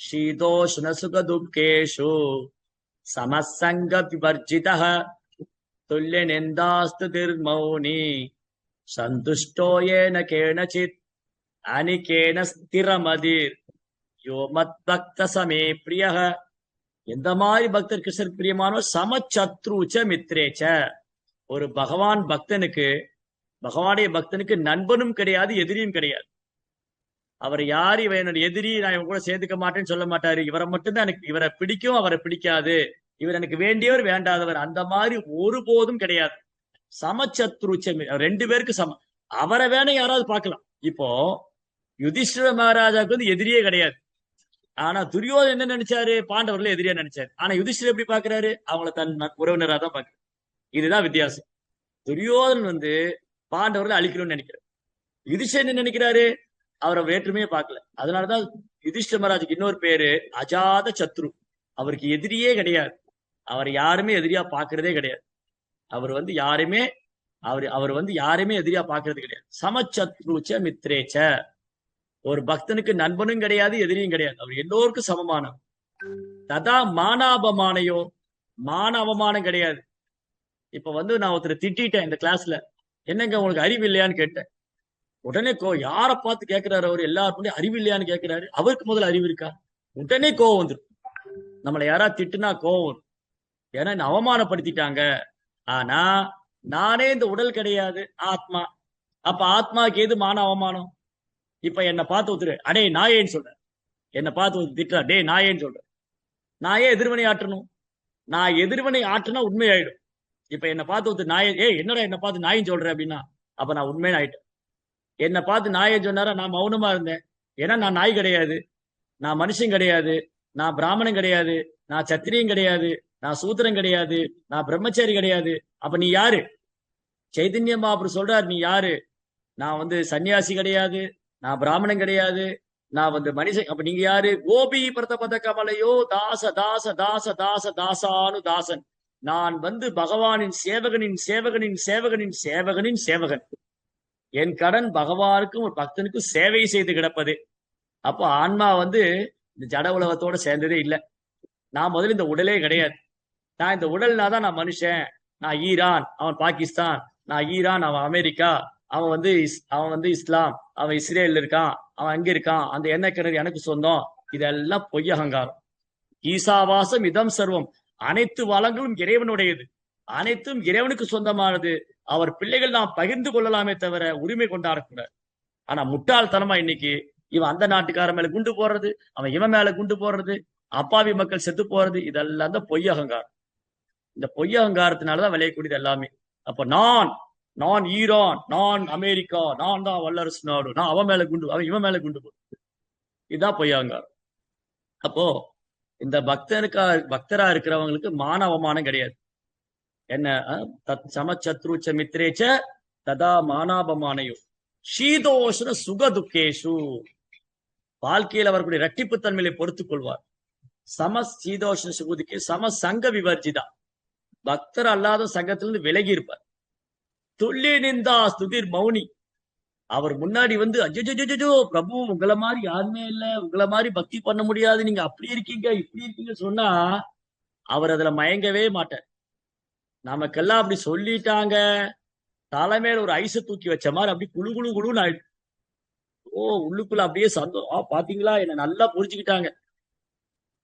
ஷீதோஷ்ண சுக துக்கேஷு சமசங்க விவர்ஜிதः துல்லிய நிந்தாஸ்து திருமௌனி சந்துஷ்டோ ஏன கேனசித் அனிகேன ஸ்திரமதிர் யோ மத் பக்த சமே பிரியஹ. எந்த மாதிரி பக்தர் கிருஷ்ணர் பிரியமானவர்? சமச்சத்ருச்ச மித்ரேச்ச. ஒரு பகவான் பக்தனுக்கு, பகவானுடைய பக்தனுக்கு நண்பனும் கிடையாது, எதிரியும் கிடையாது. அவர் யாரு, இவன் என்னோட எதிரி, நான் இவன் கூட சேர்த்துக்க மாட்டேன்னு சொல்ல மாட்டாரு. இவரை மட்டும்தான் எனக்கு, இவரை பிடிக்கும், அவரை பிடிக்காது, இவர் எனக்கு வேண்டியவர் வேண்டாதவர், அந்த மாதிரி ஒருபோதும் கிடையாது. சமச்சத்ருச்சம், 2 பேருக்கு சமம். அவரை வேணா யாராவது பார்க்கலாம். இப்போ யுதிஷ்டிர மகாராஜாவுக்கு வந்து எதிரியே கிடையாது. ஆனா துரியோதன் என்ன நினைச்சாரு? பாண்டவர்களை எதிரியா நினைச்சாரு. ஆனா யுதிஷ்டிரர் எப்படி பாக்குறாரு? அவங்கள தன் உறவினரா தான் பாக்குறாரு. இதுதான் வித்தியாசம். துரியோதன் வந்து பாண்டவர்களை அழிக்கணும்னு நினைக்கிறார். யுதிஷ்டிரர் என்ன நினைக்கிறாரு? அவரை வேற்றுமையே பார்க்கல. அதனாலதான் யுதிஷ்டிர மகாராஜுக்கு இன்னொரு பேரு அஜாத சத்ரு. அவருக்கு எதிரியே கிடையாது. அவர் யாருமே எதிரியா பாக்குறதே கிடையாது. அவர் வந்து யாருமே அவர் வந்து யாருமே எதிரியா பாக்குறது கிடையாது. சமச்சத்ருச்ச மித்ரேச்ச. ஒரு பக்தனுக்கு நண்பனும் கிடையாது, எதிரியும் கிடையாது. அவர் எல்லோருக்கும் சமமானவர். ததா மானாபமானையோ, மான அவமானம் கிடையாது. இப்ப வந்து நான் ஒருத்தரை திட்டேன் இந்த கிளாஸ்ல, என்னங்க உங்களுக்கு அறிவு இல்லையான்னு கேட்டேன். உடனே யாரை பார்த்து கேட்கிறாரு? அவர் எல்லாருக்கும் அறிவு இல்லையான்னு கேட்கிறாரு. அவருக்கு முதல்ல அறிவு இருக்கா? உடனே கோவம் வந்துடும். நம்மளை யாராவது திட்டுனா கோவம் வரும். ஏன்னா என்ன அவமானப்படுத்திட்டாங்க. ஆனா நானே இந்த உடல் கிடையாது, ஆத்மா. அப்ப ஆத்மாவுக்கு எது மான அவமானம்? இப்ப என்னை பார்த்து ஒருத்தரு அடே நாயேன்னு சொல்றேன், என்னை பார்த்து ஒரு திட்டுறா, டே நாயேன்னு சொல்றேன். நான் ஏன் எதிர்வினை ஆற்றணும்? நான் எதிர்வினை ஆற்றினா உண்மையாயிடும். இப்ப என்னை பார்த்து ஒருத்தர் நாயே, என்னடா என்னை பார்த்து நாயின்னு சொல்றேன் அப்படின்னா, அப்ப நான் உண்மைன்னு ஆயிட்டேன். என்னை பார்த்து நாயை சொன்னாரா, நான் மௌனமா இருந்தேன். ஏன்னா நான் நாய் கிடையாது, நான் மனுஷன் கிடையாது, நான் பிராமணன் கிடையாது, நான் சத்திரியம் கிடையாது, நான் சூத்திரம் கிடையாது, நான் பிரம்மச்சாரி கிடையாது. அப்ப நீ யாரு? சைதன்ய மகாபிரபு சொல்றாரு, நீ யாரு? நான் வந்து சன்னியாசி கிடையாது, நான் பிராமணன் கிடையாது, நான் வந்து மனுஷன். அப்ப நீங்க யாரு? கோபி பிரதபத கமலையோ தாச தாச தாச தாச தாசானு தாசன். நான் வந்து பகவானின் சேவகனின் சேவகனின் சேவகனின் சேவகனின் சேவகன். என் கடன் பகவானுக்கும் ஒரு பக்தனுக்கும் சேவை செய்து கிடப்பது. அப்போ ஆன்மா வந்து இந்த ஜட உலகத்தோட சேர்ந்ததே இல்லை. நான் முதல்ல இந்த உடலே கிடையாது. நான் இந்த உடல்னா தான் நான் மனுஷன். நான் ஈரான், அவன் பாகிஸ்தான், நான் ஈரான், அவன் அமெரிக்கா, அவன் வந்து இஸ்லாம், அவன் இஸ்ரேல் இருக்கான், அவன் அங்க இருக்கான், அந்த எண்ணெய் கிணறு எனக்கு சொந்தம். இதெல்லாம் பொய் அகங்காரம். ஈசாவாசம் இதம் சர்வம். அனைத்து வளங்களும் இறைவனுடையது, அனைத்தும் இறைவனுக்கு சொந்தமானது. அவர் பிள்ளைகள் நாம் பகிர்ந்து கொள்ளலாமே தவிர உரிமை கொண்டாடக்கூடாது. ஆனா முட்டாள்தனமா இன்னைக்கு இவன் அந்த நாட்டுக்கார மேல குண்டு போடுறது, அவன் இவன் மேல குண்டு போடுறது, அப்பாவி மக்கள் செத்து போறது, இதெல்லாம் தான் பொய் அகங்காரம். இந்த பொய் அகங்காரத்தினாலதான் விளையக்கூடியது எல்லாமே. அப்ப நான் ஈரான், நான் அமெரிக்கா, நான் தான் வல்லரசு நாடு, நான் அவன் மேல குண்டு, அவன் இவன் மேல குண்டு போடு, இதுதான் பொய் அகங்காரம். அப்போ இந்த பக்தரா இருக்கிறவங்களுக்கு மான அவமானம் கிடையாது. என்ன? சமச்சத்ருச்ச மித்ரேச்ச ததா மானாபமானையோ சீதோஷ்ண சுக துக்கேஷு. வாழ்க்கையில் அவர்களுடைய இரட்டிப்பு தன்மையை பொறுத்துக் கொள்வார். சம சீதோஷ்ண சுகுதிக்கு சம சங்க விவர்ஜிதா. பக்தர் அல்லாத சங்கத்திலிருந்து விலகி இருப்பார். துல்லிய நிந்தா ஸ்துதிர் மௌனி. அவர் முன்னாடி வந்து அஜோ பிரபு உங்களை மாதிரி யாருமே இல்ல, உங்களை மாதிரி பக்தி பண்ண முடியாது, நீங்க அப்படி இருக்கீங்க இப்படி இருக்கீங்க சொன்னா அவர் அதுல மயங்கவே மாட்டார். நமக்கெல்லாம் அப்படி சொல்லிட்டாங்க, தலைமையில ஒரு ஐச தூக்கி வச்ச மாதிரி அப்படி குழு குழு குழுன்னு ஆயிடும். உள்ளுக்குள்ள அப்படியே சந்தோஷம், பாத்தீங்களா என்ன நல்லா புரிஞ்சுக்கிட்டாங்க.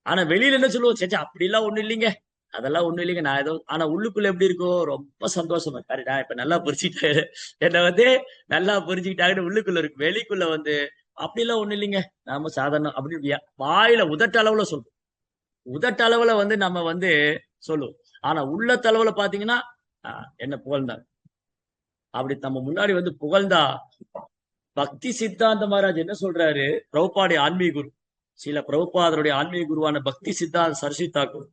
ஆனா வெளியில என்ன சொல்லுவோம், சேச்சா அப்படி எல்லாம் ஒண்ணு இல்லைங்க, அதெல்லாம் ஒண்ணும் இல்லைங்க, நான் ஏதோ. ஆனா உள்ளுக்குள்ள எப்படி இருக்கும்? ரொம்ப சந்தோஷமா இருக்காரு, நான் இப்ப நல்லா புரிஞ்சுக்கிட்டேன், என்ன வந்து நல்லா புரிஞ்சுக்கிட்டாங்கன்னு உள்ளுக்குள்ள இருக்கு. வெளிக்குள்ள வந்து அப்படி எல்லாம் ஒண்ணு இல்லைங்க, நாம சாதாரணம் அப்படின்னு வாயில உதட்டளவுல சொல்லுவோம். உதட்டளவுல வந்து நம்ம வந்து சொல்லுவோம். ஆனா உள்ளத்தளவுல பாத்தீங்கன்னா என்ன புகழ்ந்தாங்க. அப்படி நம்ம முன்னாடி வந்து புகழ்ந்தா, பக்தி சித்தாந்த மகாராஜ் என்ன சொல்றாரு, பிரபுபாடைய ஆன்மீக குரு, சில பிரபுபாதருடைய ஆன்மீக குருவான பக்தி சித்தாந்த சரஸ்வதி தாக்கூர்,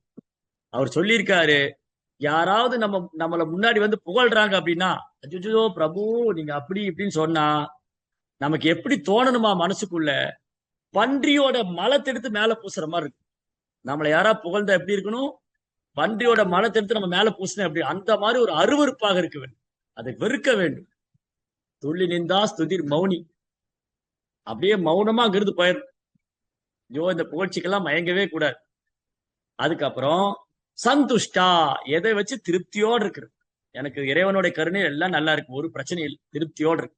அவர் சொல்லியிருக்காரு, யாராவது நம்மள முன்னாடி வந்து புகழ்றாங்க அப்படின்னா, அச்சோ பிரபு நீங்க அப்படி இப்படின்னு சொன்னா நமக்கு எப்படி தோணணுமா மனசுக்குள்ள, பன்றியோட மலத்தை எடுத்து மேல பூசுற மாதிரி இருக்கு. நம்மளை யாரா புகழ்ந்தா எப்படி இருக்கணும், பன்றியோட மலத்தை எடுத்து நம்ம மேல பூசின எப்படி, அந்த மாதிரி ஒரு அருவருப்பாக இருக்க வேண்டும். அதை வெறுக்க வேண்டும். துள்ளி நின்றா ஸ்துதிர் மௌனி, அப்படியே மௌனமா அங்கிருந்து போயிடும். ஐயோ இந்த புகழ்ச்சிக்கெல்லாம் மயங்கவே கூடாது. அதுக்கப்புறம் சந்துஷ்டா, எதை வச்சு திருப்தியோடு இருக்கிறது. எனக்கு இறைவனோட கருணை எல்லாம் நல்லா இருக்கு, ஒரு பிரச்சனை இல்லை, திருப்தியோடு இருக்கு.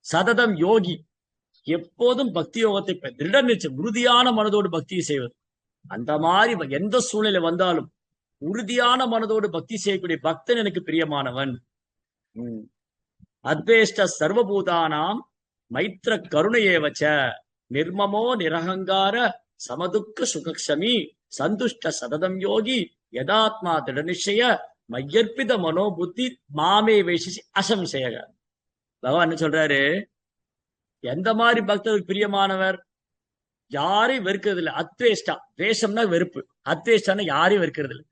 சததம் யோகி, எப்போதும் பக்தி யோகத்தை திருட நிச்சயம் உறுதியான மனதோடு பக்தியை செய்வது. அந்த மாதிரி எந்த சூழ்நிலை வந்தாலும் உறுதியான மனதோடு பக்தி செய்யக்கூடிய பக்தன் எனக்கு பிரியமானவன். அத்வேஷ்ட சர்வபூதானாம் மைத்ர கருணையே வச்ச நிர்மமோ நிரகங்கார சமதுக்க சுகக்ஷமி சந்துஷ்ட சததம் யோகி யதாத்மா திட நிச்சய மையற்பித மனோபுத்தி மாமே வைசி அசம்சய. பகவான் என்ன சொல்றாரு, எந்த மாதிரி பக்தருக்கு பிரியமானவர், யாரையும் வெறுக்கிறது இல்லை. அத்வேஷ்டா, துவேஷம்னா வெறுப்பு, அத்வேஷ்டான யாரையும் வெறுக்கிறது இல்லை.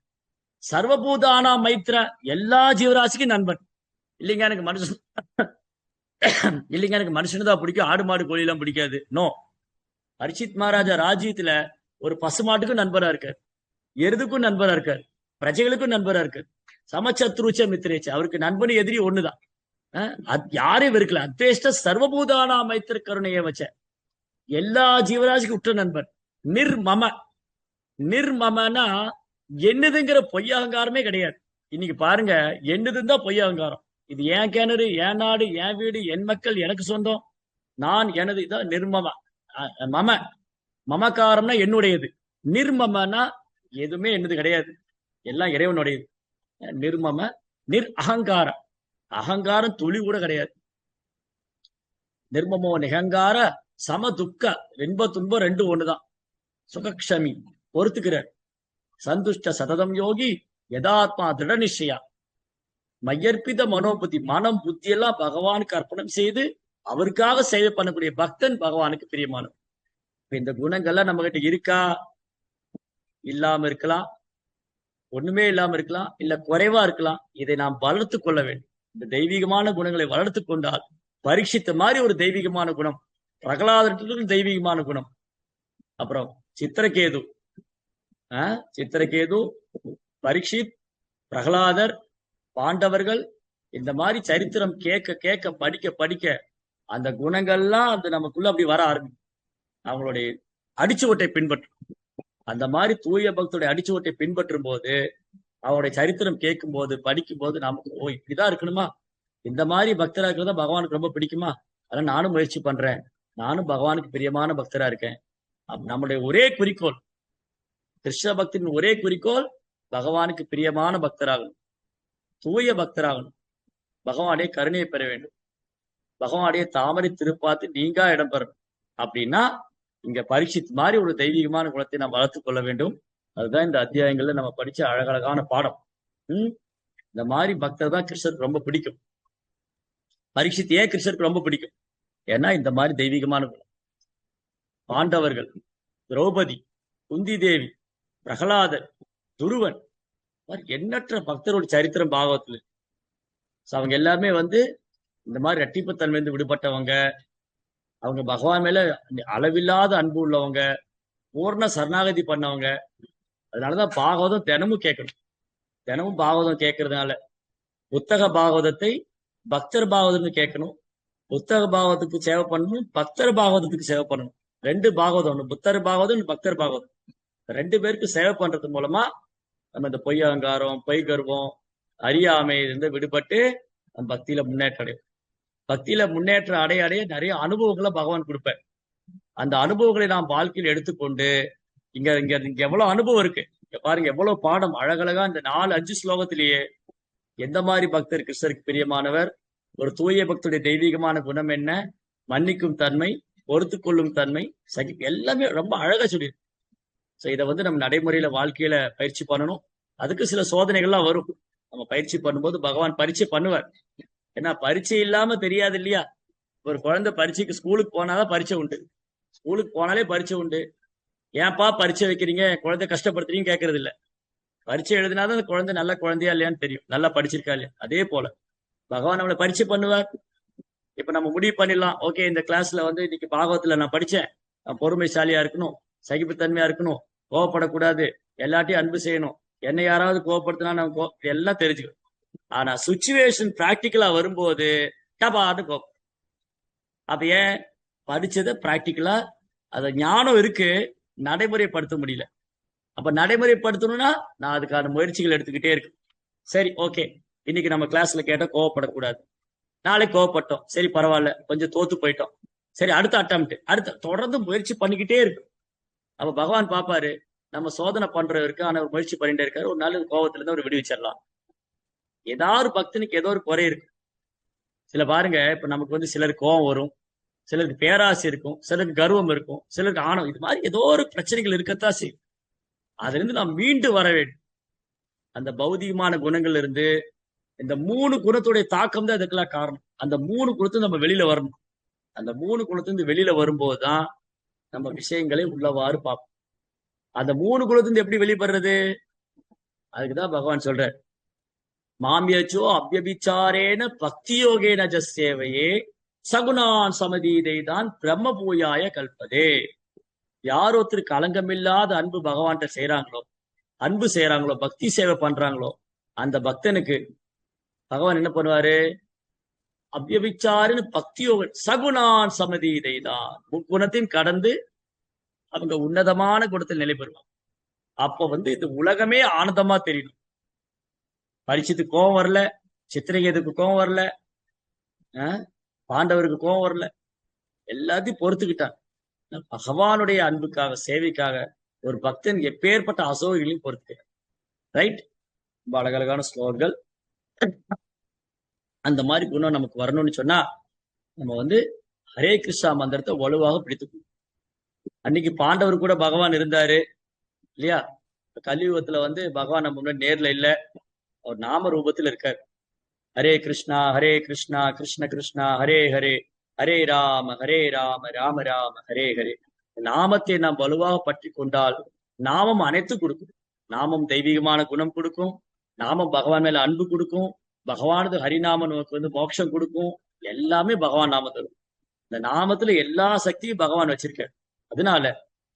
சர்வபூதானா மைத்ர, எல்லா ஜீவராசிக்கும் நண்பன். இல்லைங்க எனக்கு மனுஷன் இல்லைங்க எனக்கு மனுஷனு தான் பிடிக்கும், ஆடு மாடு கோழி எல்லாம் பிடிக்காது. நோ. பரீட்சித் மகாராஜா ராஜ்யத்துல ஒரு பசுமாட்டுக்கும் நண்பரா இருக்காரு, எருதுக்கும் நண்பரா இருக்காரு, பிரஜைகளுக்கும் நண்பரா இருக்காரு. சமச்சத்ருச்ச மித்ரேச்ச, அவருக்கு நண்பனு எதிரி ஒண்ணுதான். யாரையும் வெறுக்கல. அத்வேஷ்ட சர்வபூதானா மைத்திர கருணையை வச்ச, எல்லா ஜீவராசிக்கும் உற்ற நண்பன். நிர்மம, நிர்மமனா என்னதுங்கிற பொய்யகங்காரமே கிடையாது. இன்னைக்கு பாருங்க, என்னதுன்னு தான் பொய்யகங்காரம். இது என் கிணறு, என் நாடு, என் வீடு, என் மக்கள், எனக்கு சொந்தம், நான் எனது, இதான் நிர்மம. மம, மமக்காரம்னா என்னுடையது. நிர்மமனா எதுவுமே என்னது கிடையாது, எல்லாம் இறைவனுடையது. நிர்மம. நிர் அகங்காரம், அகங்காரம் துளி கூட கிடையாது. நிர்மமோ நிகங்கார சம துக்க, இன்ப துன்பம் ரெண்டும் ஒண்ணுதான். சுகக்ஷமி, பொறுத்துக்கிறார். சந்துஷ்ட சததம் யோகி யதாத்மா திட நிச்சயா மையற்பித மனோபுத்தி, மனம் புத்தி எல்லாம் பகவானுக்கு அர்ப்பணம் செய்து அவருக்காக சேவை பண்ணக்கூடிய பக்தன் பகவானுக்கு பிரியமானவன். இந்த குணங்கள்லாம் நம்ம கிட்ட இருக்கா, இல்லாம இருக்கலாம், ஒண்ணுமே இல்லாம இருக்கலாம், இல்ல குறைவா இருக்கலாம். இதை நாம் வளர்த்து கொள்ள வேண்டும். இந்த தெய்வீகமான குணங்களை வளர்த்து கொண்டால், பரீட்சித்த மாதிரி ஒரு தெய்வீகமான குணம், பிரகலாதத்துக்கு தெய்வீகமான குணம், அப்புறம் சித்திரகேது, சித்திரகேது, பரீட்சித், பிரகலாதர், பாண்டவர்கள், இந்த மாதிரி சரித்திரம் கேட்க கேட்க படிக்க படிக்க அந்த குணங்கள்லாம் அந்த நமக்குள்ள அப்படி வர ஆரம்பிக்கும். அவங்களுடைய அடிச்சுவட்டை பின்பற்றும். அந்த மாதிரி தூய பக்தருடைய அடிச்சுவட்டை பின்பற்றும் போது, அவருடைய சரித்திரம் கேட்கும் போது, படிக்கும் போது நமக்கு ஓ இப்படிதான் இருக்கணுமா, இந்த மாதிரி பக்தரா இருக்கிறதா பகவானுக்கு ரொம்ப பிடிக்குமா, அதெல்லாம் நானும் முயற்சி பண்றேன், நானும் பகவானுக்கு பிரியமான பக்தரா இருக்கேன். நம்முடைய ஒரே குறிக்கோள், கிருஷ்ண பக்தியின் ஒரே குறிக்கோள் பகவானுக்கு பிரியமான பக்தராகணும், தூய பக்தராகணும், பகவானுடைய கருணையை பெற வேண்டும், பகவானுடைய தாமரை திருப்பாத்து நீங்கா இடம் பெறணும். அப்படின்னா இங்க பரீட்சித் மாதிரி ஒரு தெய்வீகமான குணத்தை நாம் வளர்த்துக் கொள்ள வேண்டும். அதுதான் இந்த அத்தியாயங்கள்ல நம்ம படிச்ச அழகழகான பாடம். இந்த மாதிரி பக்தர் தான் கிருஷ்ணருக்கு ரொம்ப பிடிக்கும். பரீட்சித் ஏன் கிருஷ்ணருக்கு ரொம்ப பிடிக்கும், ஏன்னா இந்த மாதிரி தெய்வீகமான குணம். பாண்டவர்கள், திரௌபதி, குந்தி தேவி, பிரகலாதர், துருவன், எண்ணற்ற பக்தரோட சரித்திரம் பாகவத்துல. அவங்க எல்லாருமே இந்த மாதிரி இரட்டிப்புத்தன்மையிலிருந்து விடுபட்டவங்க, அவங்க பகவான் மேல அளவில்லாத அன்பு உள்ளவங்க, பூர்ண சரணாகதி பண்ணவங்க. அதனாலதான் பாகவதம் தினமும் கேட்கணும். தினமும் பாகவதம் கேட்கறதுனால புத்தக பாகவதத்தை பக்தர் பாகவதம் கேட்கணும், புத்தக பாகவதத்துக்கு சேவை பண்ணணும், பக்தர் பாகவதத்துக்கு சேவை பண்ணணும். ரெண்டு பாகவதம், ஒண்ணு புத்தர் பாகவதம், பக்தர் பாகவதம். ரெண்டு பேருக்கு சேவை பண்றது மூலமா நம்ம இந்த பொய் அகங்காரம், பொய் கர்வம், அறியாமை இருந்து விடுபட்டு நம்ம பக்தியில முன்னேற்றம் அடையும். பக்தியில முன்னேற்றம் அடைய அடைய நிறைய அனுபவங்களை பகவான் கொடுப்பார். அந்த அனுபவங்களை நாம் வாழ்க்கையில் எடுத்துக்கொண்டு இங்க இங்க இங்க எவ்வளவு அனுபவம் இருக்கு பாருங்க, எவ்வளவு பாடம் அழகழகா இந்த 4-5 ஸ்லோகத்திலேயே எந்த மாதிரி பக்தர் கிருஷ்ணருக்கு பிரியமானவர், ஒரு தூய பக்தருடைய தெய்வீகமான குணம் என்ன, மன்னிக்கும் தன்மை, பொறுத்து கொள்ளும் தன்மை, எல்லாமே ரொம்ப அழகா சொல்லியிருக்கு. இதை நம்ம நடைமுறையில வாழ்க்கையில பயிற்சி பண்ணணும். அதுக்கு சில சோதனைகள்லாம் வரும். நம்ம பயிற்சி பண்ணும்போது பகவான் பரீட்சை பண்ணுவார். ஏன்னா பரீட்சை இல்லாம தெரியாது இல்லையா. ஒரு குழந்தை பரீட்சைக்கு ஸ்கூலுக்கு போனாதான் பரீட்சை உண்டு, ஸ்கூலுக்கு போனாலே பரீட்சை உண்டு. ஏன்பா பரீட்சை வைக்கிறீங்க, குழந்தை கஷ்டப்படுத்துறீங்க கேட்கறது இல்ல. பரீட்சை எழுதினாதான் அந்த குழந்தை நல்ல குழந்தையா இல்லையான்னு தெரியும், நல்லா படிச்சிருக்கா இல்லையா. அதே போல பகவான் நம்மளை பரீட்சை பண்ணுவார். இப்ப நம்ம முடிவு பண்ணிடலாம், ஓகே இந்த கிளாஸ்ல வந்து இன்னைக்கு பாகவத்துல நான் படிச்சேன், நான் பொறுமைசாலியா இருக்கணும், சகிப்புத்தன்மையா இருக்கணும், கோவப்படக்கூடாது, எல்லாத்தையும் அன்பு செய்யணும், என்னை யாராவது கோவப்படுத்தினா நம்ம எல்லாம் தெரிஞ்சுக்கணும். ஆனா சுச்சுவேஷன் பிராக்டிக்கலா வரும்போது டபாட்டு கோபம். அப்ப ஏன்? படிச்சதை பிராக்டிக்கலா அத ஞானம் இருக்கு, நடைமுறைப்படுத்த முடியல. அப்ப நடைமுறைப்படுத்தணும்னா நான் அதுக்கான முயற்சிகள் எடுத்துக்கிட்டே இருக்கு. சரி, ஓகே, இன்னைக்கு நம்ம கிளாஸ்ல கேட்ட கோவப்படக்கூடாது, நாளைக்கு கோவப்பட்டோம், சரி பரவாயில்ல, கொஞ்சம் தோத்து போயிட்டோம், சரி அடுத்த அட்டம்ப்ட், அடுத்த தொடர்ந்து முயற்சி பண்ணிக்கிட்டே இருக்கு. அப்ப பகவான் பாப்பாரு, நம்ம சோதனை பண்றவருக்கு ஆனா முயற்சி பண்ணிட்டே இருக்காரு, ஒரு நாள் கோவத்துல இருந்து அவர் விடுவிச்சிடலாம். ஏதாவது பக்தனுக்கு ஏதோ ஒரு குறை இருக்கு. சில பாருங்க, இப்ப நமக்கு வந்து சிலருக்கு கோவம் வரும், சிலருக்கு பேராசை இருக்கும், சிலருக்கு கர்வம் இருக்கும், சிலருக்கு ஆணவம், இது மாதிரி ஏதோ ஒரு பிரச்சனைகள் இருக்கத்தான் செய்யும். அதுல இருந்து நாம் மீண்டு வர வேண்டும். அந்த பௌதிகமான குணங்கள்ல இருந்து இந்த 3 குணத்துடைய தாக்கம் தான் இதுக்கெல்லாம் காரணம். அந்த 3 குணத்துல நம்ம வெளியில வரணும். அந்த 3 குணத்திலிருந்து வெளியில வரும்போதுதான் நம்ம விஷயங்களை உள்ளவாறு பார்ப்போம். அந்த 3 குணத்திலிருந்து எப்படி வெளிப்படுறது? அதுக்குதான் பகவான் சொல்றார், மாமியச்சோ அபியபிச்சாரேன பக்தி யோகேன ஜஸ்தேவையே சகுணான் சமதீதை தான் பிரம்ம பூயாய கல்பதே. யார் ஒருத்தர் களங்கமில்லாத அன்பு பகவான்கிட்ட செய்யறாங்களோ, அன்பு செய்யறாங்களோ, பக்தி சேவை பண்றாங்களோ, அந்த பக்தனுக்கு பகவான் என்ன பண்ணுவாரு? அவ்யபிச்சாருன்னு பக்தியோக சகுணான் சமதீதை தான், முக்குணத்தையும் கடந்து அவங்க உன்னதமான குணத்தில் நிலை பெறுவாங்க. அப்ப வந்து இந்த உலகமே ஆனந்தமா தெரியணும். பரீட்சித்துக்கு கோவம் வரல, சித்திரகேதுக்கு கோவம் வரல, பாண்டவருக்கு கோவம் வரல, எல்லாத்தையும் பொறுத்துக்கிட்டான். பகவானுடைய அன்புக்காக, சேவைக்காக ஒரு பக்தன் எப்பேற்பட்ட அசோகங்களையும் பொறுத்துக்கிறான். ரைட்? ரொம்ப அழகழகான ஸ்லோகங்கள். அந்த மாதிரி குணம் நமக்கு வரணும்னு சொன்னா நம்ம வந்து ஹரே கிருஷ்ணா மந்திரத்தை வலுவாக பிடித்துக்கணும். அன்னைக்கு பாண்டவர் கூட பகவான் இருந்தாரு இல்லையா? கலியுகத்துல வந்து பகவான் நம்ம முன்னாடி நேர்ல இல்ல, அவர் நாம ரூபத்தில் இருக்காரு. ஹரே கிருஷ்ணா கிருஷ்ண கிருஷ்ணா ஹரே ஹரே, ஹரே ராம ராம ராம ஹரே ஹரே. நாமத்தை நாம் வலுவாக பற்றி கொண்டால் நாமம் அனைத்து கொடுக்கும். நாமம் தெய்வீகமான குணம் கொடுக்கும், நாமம் பகவான் மேல அன்பு கொடுக்கும், பகவானது ஹரிநாமம் நமக்கு வந்து மோட்சம் கொடுக்கும். எல்லாமே பகவான் நாமம் தரும். இந்த நாமத்துல எல்லா சக்தியும் பகவான் வச்சிருக்காரு. அதனால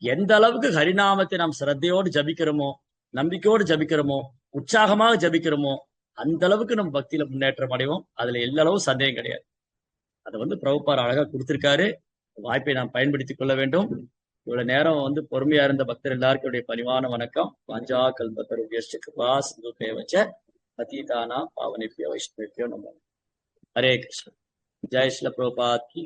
எந்த அளவுக்கு ஹரிநாமத்தை நாம் சிரத்தையோடு ஜபிக்கிறோமோ, நம்பிக்கையோடு ஜபிக்கிறோமோ, உற்சாகமாக ஜபிக்கிறோமோ, அந்த அளவுக்கு நம்ம பக்தியில முன்னேற்றம் அடைவோம். அதுல எல்லா அளவும் சந்தேகம் கிடையாது. அதை வந்து பிரபுபார் அழகா கொடுத்திருக்காரு. வாய்ப்பை நாம் பயன்படுத்திக் கொள்ள வேண்டும். இவ்வளவு நேரம் வந்து பொறுமையா இருந்த பக்தர் எல்லாருக்கும் பணிவான வணக்கம். வாஞ்சா கல்பத்தருவியஸ்ட கிருபா சிந்து தேவச்ச பதீதானா பாவனேபியோ வைஷ்ணவேபியோ நமோ. ஹரே கிருஷ்ண. ஜெய் ஸ்ரீல பிரபுபாத் கி.